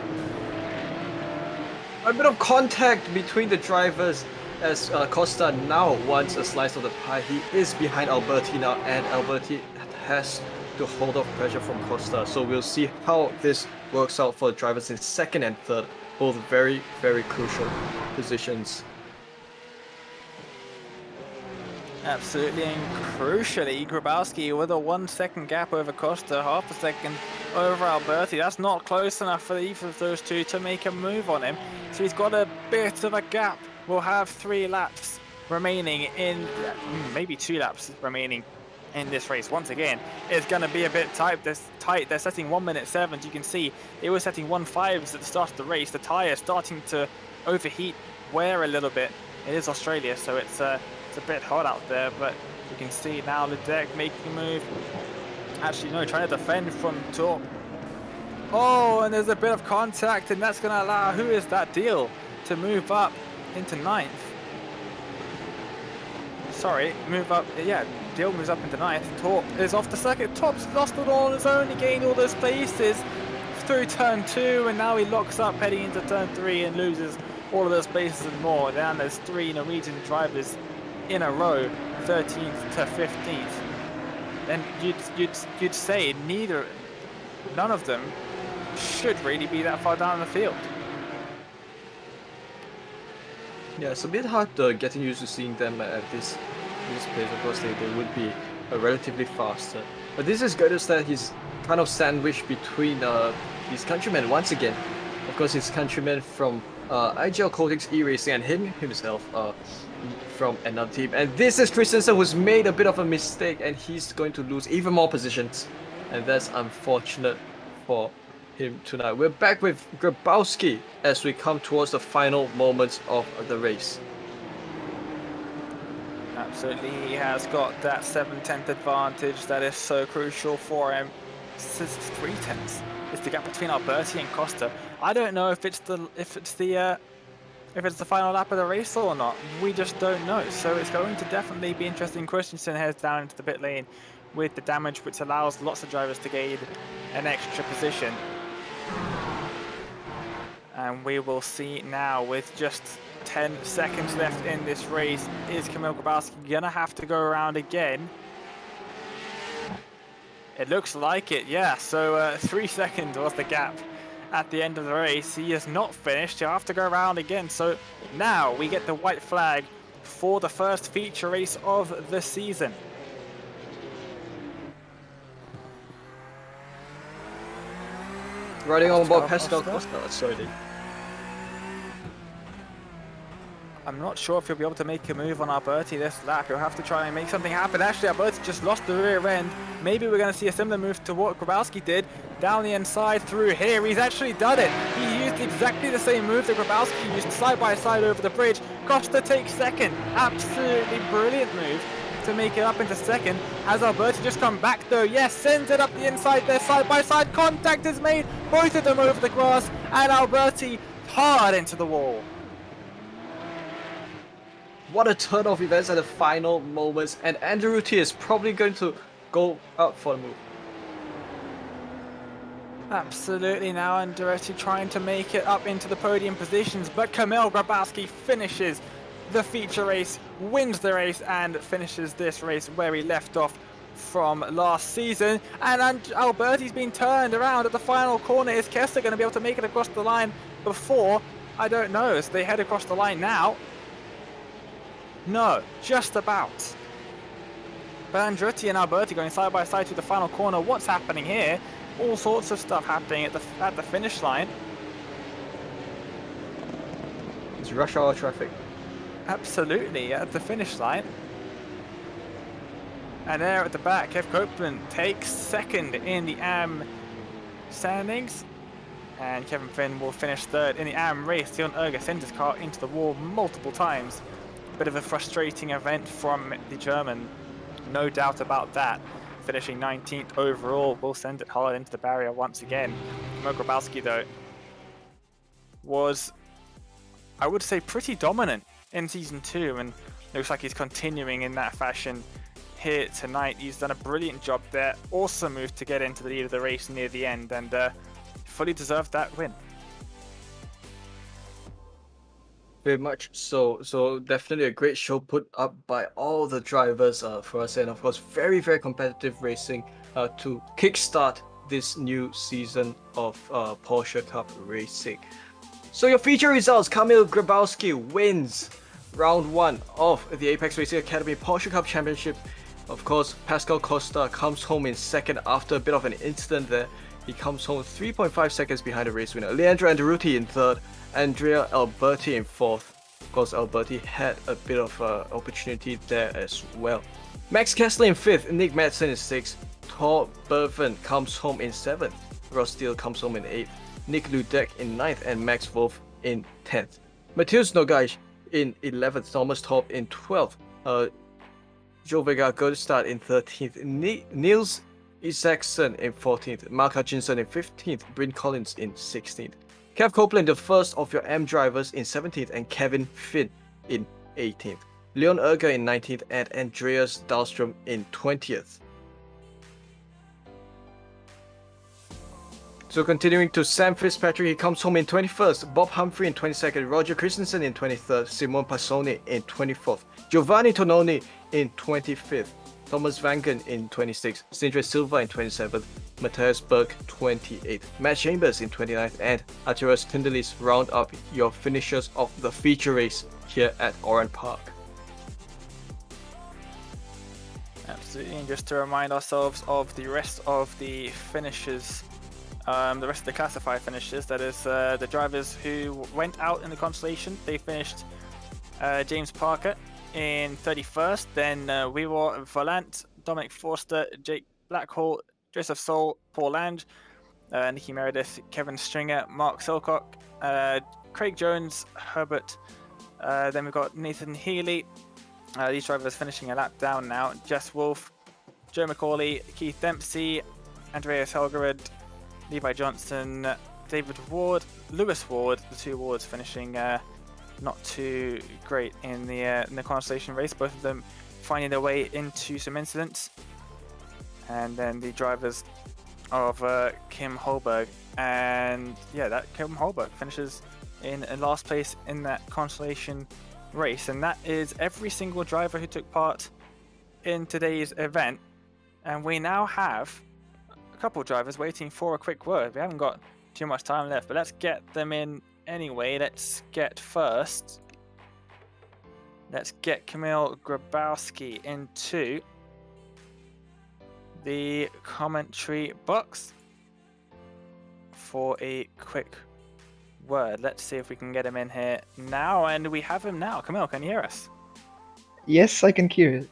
A bit of contact between the drivers as Costa now wants a slice of the pie. He is behind Alberti now, and Alberti has to hold off pressure from Costa. So we'll see how this works out for the drivers in second and third. Both very, very crucial positions. Absolutely, and crucially, Grabowski with a 1 second gap over Costa, half a second over Alberti. That's not close enough for either of those two to make a move on him. So he's got a bit of a gap. We'll have 3 laps remaining in, maybe 2 laps remaining in this race. Once again, it's going to be a bit tight. They're setting 1:07. You can see they were setting 1:05 at the start of the race. The tyre starting to overheat, wear a little bit. It is Australia, so it's a bit hot out there, but you can see now Ledeck making a move. Actually, no, trying to defend from top. Oh, and there's a bit of contact, and that's going to allow, who is that Deal, to move up into 9th. Sorry, move up, yeah, Deal moves up into 9th. Torp is off the circuit. Torp's lost it all on his own. He gained all those places through turn 2, and now he locks up heading into turn 3 and loses all of those places and more. Down there's 3 Norwegian drivers in a row, 13th to 15th. Then you'd say none of them should really be that far down the field. Yeah, it's a bit hard getting used to seeing them at this pace. Of course, they would be relatively faster. But this is good is that he's kind of sandwiched between his countrymen once again. Of course, his countrymen from IGL Coatings iRacing and him himself from another team. And this is Christensen, who's made a bit of a mistake, and he's going to lose even more positions. And that's unfortunate for him tonight. We're back with Grabowski as we come towards the final moments of the race. Absolutely, he has got that 7/10 advantage that is so crucial for him. 3/10 is the gap between Alberti and Costa. I don't know if it's the final lap of the race or not. We just don't know. So it's going to definitely be interesting. Christensen heads down into the pit lane with the damage, which allows lots of drivers to gain an extra position. And we will see now, with just 10 seconds left in this race, is Kamil Grabowski gonna have to go around again? It looks like it, yeah. So 3 seconds was the gap at the end of the race. He is not finished. He'll have to go around again. So now we get the white flag for the first feature race of the season. Riding on board Pascal Costa, sorry. I'm not sure if he'll be able to make a move on Alberti this lap. He'll have to try and make something happen. Actually, Alberti just lost the rear end. Maybe we're going to see a similar move to what Grabowski did down the inside through here. He's actually done it. He used exactly the same move that Grabowski used side by side over the bridge. Costa takes second. Absolutely brilliant move to make it up into second. Has Alberti just come back though? Yes, sends it up the inside there. Side by side contact is made. Both of them over the grass, and Alberti hard into the wall. What a turn of events at the final moments, and Andrew T is probably going to go out for the move. Absolutely, now Andretti trying to make it up into the podium positions, but Kamil Grabowski finishes the feature race, wins the race, and finishes this race where he left off from last season. And Alberti's been turned around at the final corner. Is Kessler going to be able to make it across the line before? I don't know. As they head across the line now. No, just about. But Andretti and Alberti going side by side to the final corner. What's happening here? All sorts of stuff happening at the finish line. It's rush hour traffic. Absolutely, at the finish line. And there at the back, Kev Copeland takes second in the AM standings. And Kevin Finn will finish third in the AM race. Leon Erger sent his car into the wall multiple times. Bit of a frustrating event from the German, no doubt about that. Finishing 19th overall, will send it hard into the barrier once again. Mo Grabowski, though, was, I would say, pretty dominant in Season 2, and looks like he's continuing in that fashion here tonight. He's done a brilliant job there. Awesome move to get into the lead of the race near the end, and fully deserved that win. Very much so. So definitely a great show put up by all the drivers for us, and of course very, very competitive racing to kickstart this new season of Porsche Cup racing. So your feature results: Kamil Grabowski wins round 1 of the Apex Racing Academy Porsche Cup Championship. Of course, Pascal Costa comes home in second after a bit of an incident there. He comes home 3.5 seconds behind the race winner. Leandro Anderuti in third, Andrea Alberti in fourth. Of course, Alberti had a bit of opportunity there as well. Max Kessler in fifth, Nick Madsen in sixth, Tor Berven comes home in seventh, Ross Steele comes home in eighth, Nick Ludek in ninth, and Max Wolf in 10th. Matheus Nogai in 11th, Thomas Torp in 12th, Joe Vega Goldstad in 13th, Niels Isaacson in 14th, Mark Hutchinson in 15th, Bryn Collins in 16th. Kev Copeland, the first of your M drivers, in 17th, and Kevin Finn in 18th. Leon Erger in 19th, and Andreas Dahlstrom in 20th. So continuing to Sam Fitzpatrick, he comes home in 21st, Bob Humphrey in 22nd, Roger Christensen in 23rd, Simon Passoni in 24th, Giovanni Tononi in 25th, Thomas Vangen in 26th, Sindre Silva in 27th, Matthias Berg 28th, Matt Chambers in 29th, and Arturas Kundelis round up your finishers of the feature race here at Oran Park. Absolutely, and just to remind ourselves of the rest of the finishers, the rest of the classified finishers, that is the drivers who went out in the Consolation. They finished James Parker in 31st, then Wewar Volant, Dominic Forster, Jake Blackhall, Joseph Soul, Paul Lange, Nicky Meredith, Kevin Stringer, Mark Silcock, Craig Jones, Herbert, then we've got Nathan Healy. These drivers finishing a lap down now. Jess Wolf, Joe McCauley, Keith Dempsey, Andreas Helgerud, Levi Johnson, David Ward, Lewis Ward, the two Wards finishing not too great in the Consolation race, both of them finding their way into some incidents. And then the drivers of Kim Holberg, and yeah, that Kim Holberg finishes in last place in that Consolation race. And that is every single driver who took part in today's event. And we now have a couple of drivers waiting for a quick word. We haven't got too much time left, but let's get them in anyway. Let's get Kamil Grabowski into the commentary box for a quick word. Let's see if we can get him in here now, and we have him now. Kamil, can you hear us? Yes, I can hear you.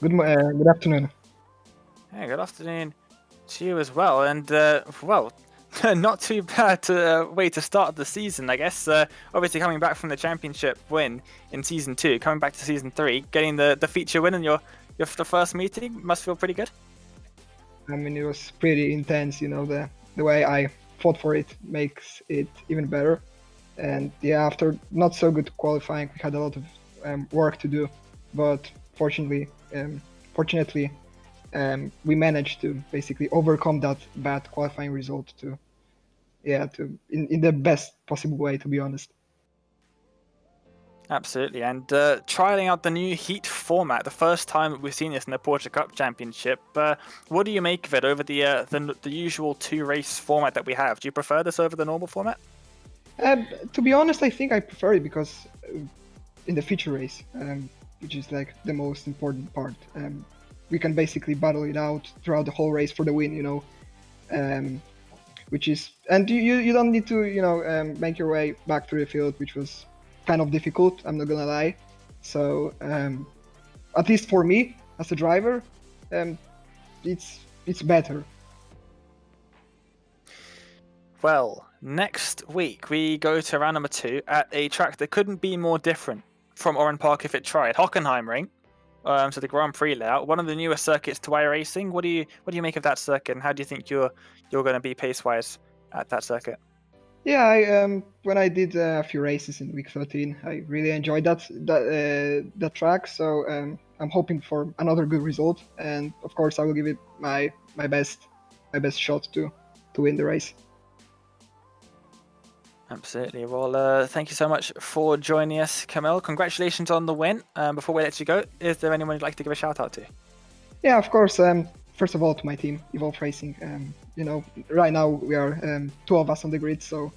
Good afternoon. Hey, good afternoon to you as well. And well, not too bad way to start the season, I guess. Obviously, coming back from the championship win in season 2, coming back to season 3, getting the feature win in your the first meeting must feel pretty good. I mean, it was pretty intense. You know, the way I fought for it makes it even better. And yeah, after not so good qualifying, we had a lot of work to do, but fortunately, we managed to basically overcome that bad qualifying result in the best possible way, to be honest. Absolutely, and trialing out the new heat format, the first time we've seen this in the Porsche Cup Championship. What do you make of it over the usual 2-race format that we have? Do you prefer this over the normal format? To be honest, I think I prefer it because in the feature race, which is like the most important part, we can basically battle it out throughout the whole race for the win, you know, which is, and you don't need to, you know, make your way back through the field, which was kind of difficult, I'm not gonna lie. So at least for me as a driver, it's better. Well, next week we go to round number 2 at a track that couldn't be more different from Oran Park if it tried. Hockenheimring, so the Grand Prix layout, one of the newest circuits to iRacing. What do you make of that circuit, and how do you think you're going to be pace-wise at that circuit? Yeah, I when I did a few races in week 13, I really enjoyed that track. So I'm hoping for another good result, and of course I will give it my best shot to win the race. Absolutely. Well, thank you so much for joining us, Kamil. Congratulations on the win. Before we let you go, is there anyone you'd like to give a shout out to? Yeah, of course. First of all, to my team, Evolve Racing. Right now we are 2 of us on the grid, so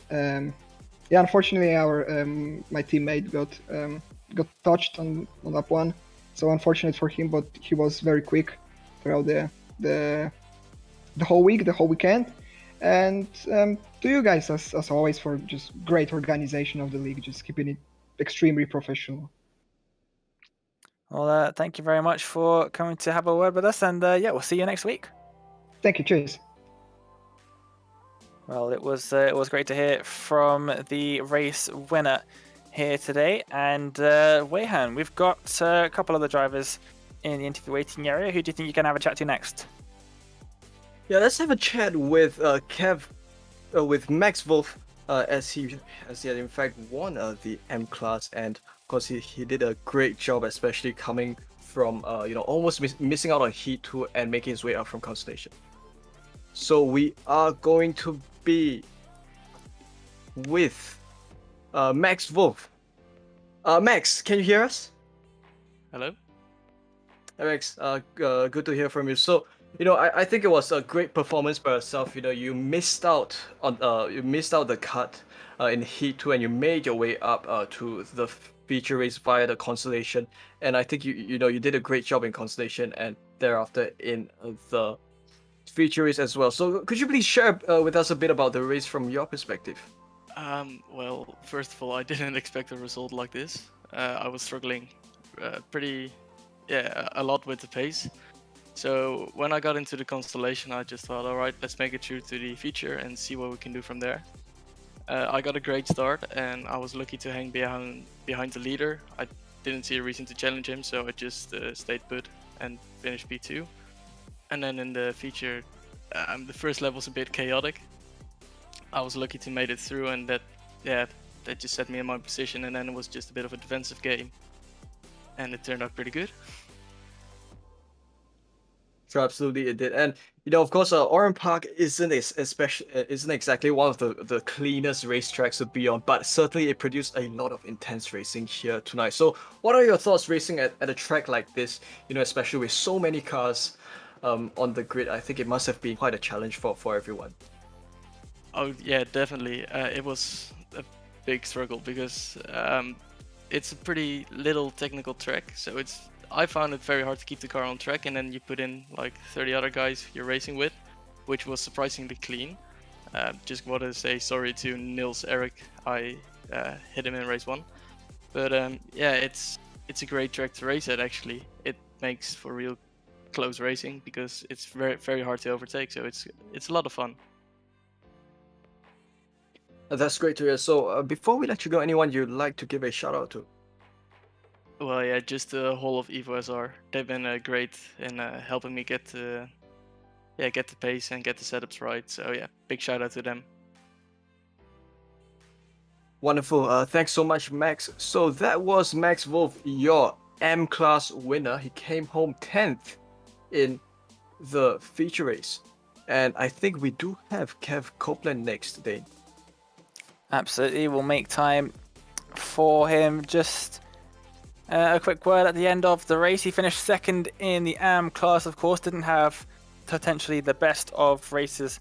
unfortunately my teammate got touched on lap 1, so unfortunate for him, but he was very quick throughout the whole weekend. And to you guys, as always, for just great organization of the league, just keeping it extremely professional. Well, thank you very much for coming to have a word with us, and we'll see you next week. Thank you. Cheers. Well, it was great to hear from the race winner here today, and Weyhan, we've got a couple other drivers in the interview waiting area. Who do you think you're going to have a chat to next? Yeah, let's have a chat with with Max Wolf, as he had in fact won the M class, and of course he did a great job, especially coming from almost missing out on Heat 2 and making his way up from Consolation. So we are going to be with Max Wolf. Max, can you hear us? Hello. Hey, Max, good to hear from you. So, I think it was a great performance by yourself. You missed out on the cut in Heat 2, and you made your way up to the feature race via the Consolation. And I think you did a great job in Consolation, and thereafter in the feature race as well. So could you please share with us a bit about the race from your perspective? Well, first of all, I didn't expect a result like this. I was struggling a lot with the pace. So when I got into the Constellation, I just thought, all right, let's make it through to the feature and see what we can do from there. I got a great start, and I was lucky to hang behind the leader. I didn't see a reason to challenge him, so I just stayed put and finished P2. And then in the feature, the first level was a bit chaotic. I was lucky to make it through, and that just set me in my position, and then it was just a bit of a defensive game. And it turned out pretty good. Sure, absolutely it did. And of course, Oran Park isn't exactly one of the cleanest racetracks to be on, but certainly it produced a lot of intense racing here tonight. So what are your thoughts racing at a track like this, especially with so many cars on the grid? I think it must have been quite a challenge for everyone. Oh yeah, definitely. It was a big struggle because it's a pretty little technical track, so I found it very hard to keep the car on track, and then you put in like 30 other guys you're racing with, which was surprisingly clean. Just want to say sorry to Nils Eric, I hit him in race 1. But it's a great track to race at actually. It makes for real close racing because it's very, very hard to overtake, so it's a lot of fun. That's great to hear. So before we let you go, anyone you'd like to give a shout out to? Well, yeah, just the whole of Evo SR. They've been great in helping me get the pace and get the setups right. So yeah, big shout out to them. Wonderful. Thanks so much, Max. So that was Max Wolf, your M class winner. He came home 10th in the feature race, and I think we do have Kev Copeland next, Dane. Absolutely, we'll make time for him. Just a quick word at the end of the race. He finished second in the AM class, of course. Didn't have potentially the best of races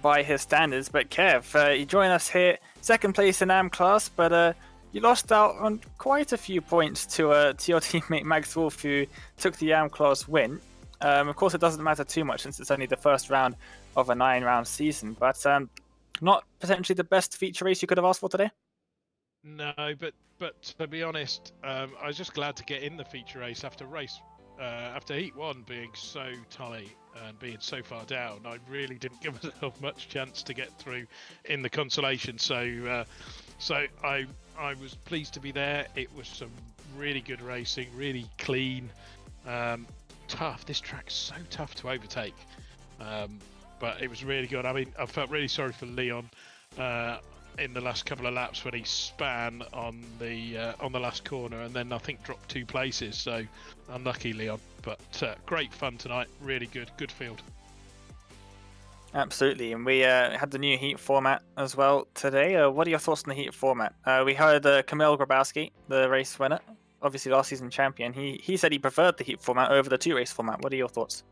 by his standards. But Kev, you join us here, second place in AM class, but you lost out on quite a few points to your teammate Max Wolf, who took the AM class win. Of course, it doesn't matter too much since it's only the first round of a 9-round season, but not potentially the best feature race you could have asked for today? No, but to be honest, I was just glad to get in the feature race after Heat 1 being so tight and being so far down. I really didn't give myself much chance to get through in the Consolation. So I was pleased to be there. It was some really good racing, really clean, tough. This track's so tough to overtake, but it was really good. I mean, I felt really sorry for Leon in the last couple of laps when he span on the last corner and then I think dropped 2 places. So unlucky, Leon. But great fun tonight. Really good field. Absolutely, and we had the new Heat format as well today. What are your thoughts on the Heat format? We heard Kamil Grabowski, the race winner, obviously last season champion. He said he preferred the Heat format over the 2-race format. What are your thoughts?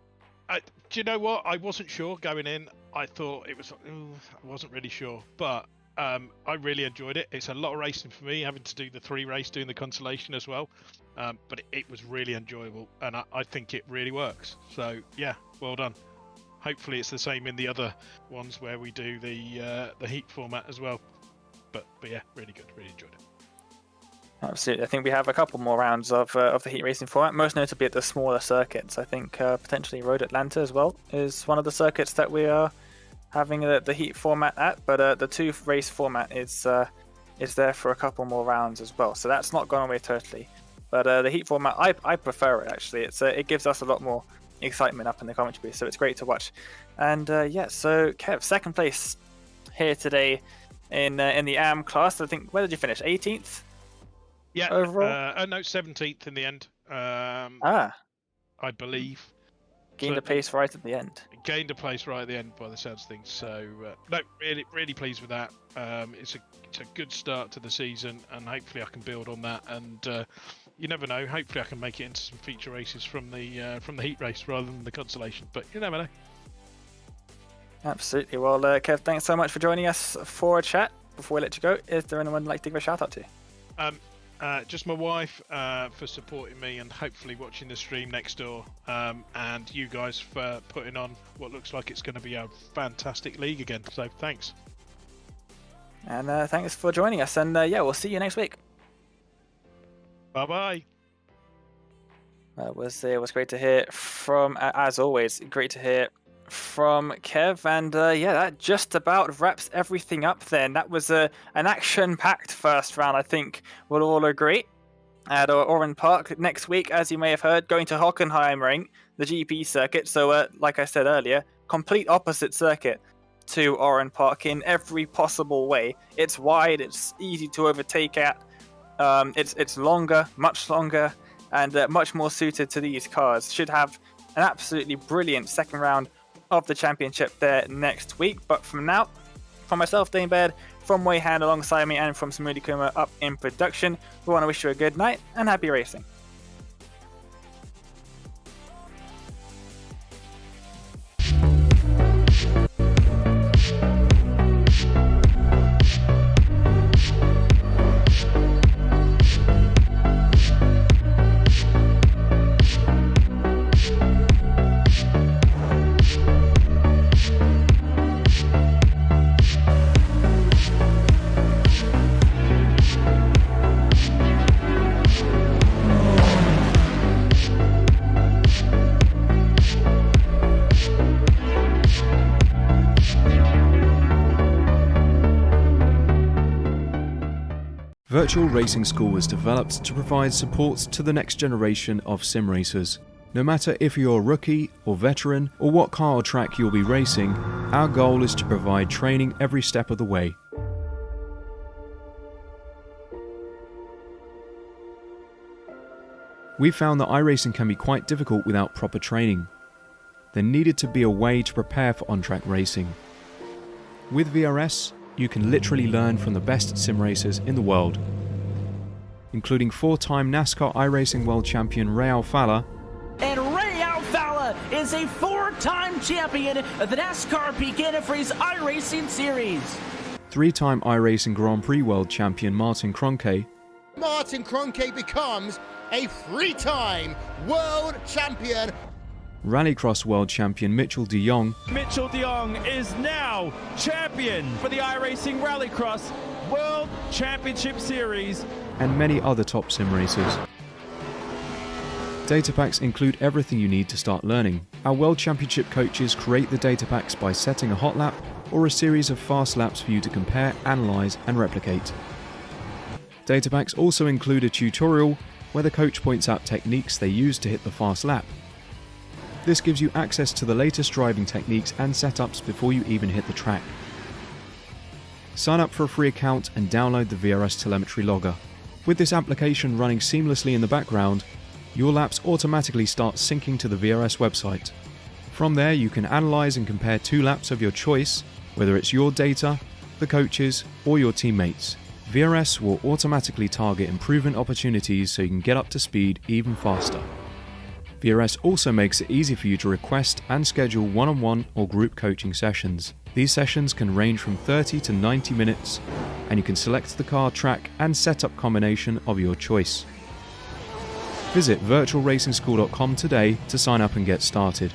Do you know what? I wasn't sure going in. I thought it was. I wasn't really sure, but I really enjoyed it. It's a lot of racing for me, having to do the 3 race, doing the Consolation as well. But it was really enjoyable, and I think it really works. So yeah, well done. Hopefully it's the same in the other ones where we do the Heat format as well. But yeah, really good. Really enjoyed it. Absolutely. I think we have a couple more rounds of the Heat racing format, most notably at the smaller circuits. I think potentially Road Atlanta as well is one of the circuits that we are having the Heat format at. But the 2-race format is there for a couple more rounds as well. So that's not gone away totally. But the Heat format, I prefer it actually. It gives us a lot more excitement up in the commentary booth, so it's great to watch. And yeah, so Kev, second place here today in the AM class. I think, where did you finish? 18th? Yeah, overall? No, 17th in the end. I believe. Gained a place right at the end. Gained a place right at the end by the sounds of things. So no, really pleased with that. It's a good start to the season, and hopefully I can build on that. And you never know. Hopefully I can make it into some feature races from the Heat race rather than the Consolation. But you never know. Absolutely. Well, Kev, thanks so much for joining us for a chat. Before we let you go, is there anyone you'd like to give a shout out to? Just my wife for supporting me and hopefully watching the stream next door, and you guys for putting on what looks like it's going to be a fantastic league again. So thanks. And thanks for joining us. And yeah, we'll see you next week. Bye bye. It was great to hear from, as always, great to hear from Kev. And yeah, that just about wraps everything up then. That was an action-packed first round, I think we'll all agree, at Oran Park. Next week, as you may have heard, going to Hockenheimring, the GP circuit. So like I said earlier, complete opposite circuit to Oran Park in every possible way. It's wide, it's easy to overtake at, it's longer, much longer, and much more suited to these cars. Should have an absolutely brilliant second round of the championship there next week. But from now, from myself, Dane Baird, from Wayhand alongside me, and from Samudi Kuma up in production, we want to wish you a good night and happy racing. Virtual Racing School was developed to provide support to the next generation of sim racers. No matter if you're a rookie or veteran or what car or track you'll be racing, our goal is to provide training every step of the way. We found that iRacing can be quite difficult without proper training. There needed to be a way to prepare for on-track racing. With VRS, you can literally learn from the best sim racers in the world, including 4-time NASCAR iRacing World Champion Ray Alfala. And Ray Alfala is a 4-time champion of the NASCAR Peak Antifreeze iRacing Series. 3-time iRacing Grand Prix World Champion Martin Kroenke. Martin Kroenke becomes a 3-time world champion. Rallycross World Champion Mitchell de Jong. Mitchell de Jong is now champion for the iRacing Rallycross World Championship Series, and many other top sim racers. Data packs include everything you need to start learning. Our World Championship coaches create the data packs by setting a hot lap or a series of fast laps for you to compare, analyze, and replicate. Data packs also include a tutorial where the coach points out techniques they use to hit the fast lap. This gives you access to the latest driving techniques and setups before you even hit the track. Sign up for a free account and download the VRS telemetry logger. With this application running seamlessly in the background, your laps automatically start syncing to the VRS website. From there, you can analyze and compare 2 laps of your choice, whether it's your data, the coaches, or your teammates. VRS will automatically target improvement opportunities so you can get up to speed even faster. VRS also makes it easy for you to request and schedule one-on-one or group coaching sessions. These sessions can range from 30 to 90 minutes, and you can select the car, track, and setup combination of your choice. Visit virtualracingschool.com today to sign up and get started.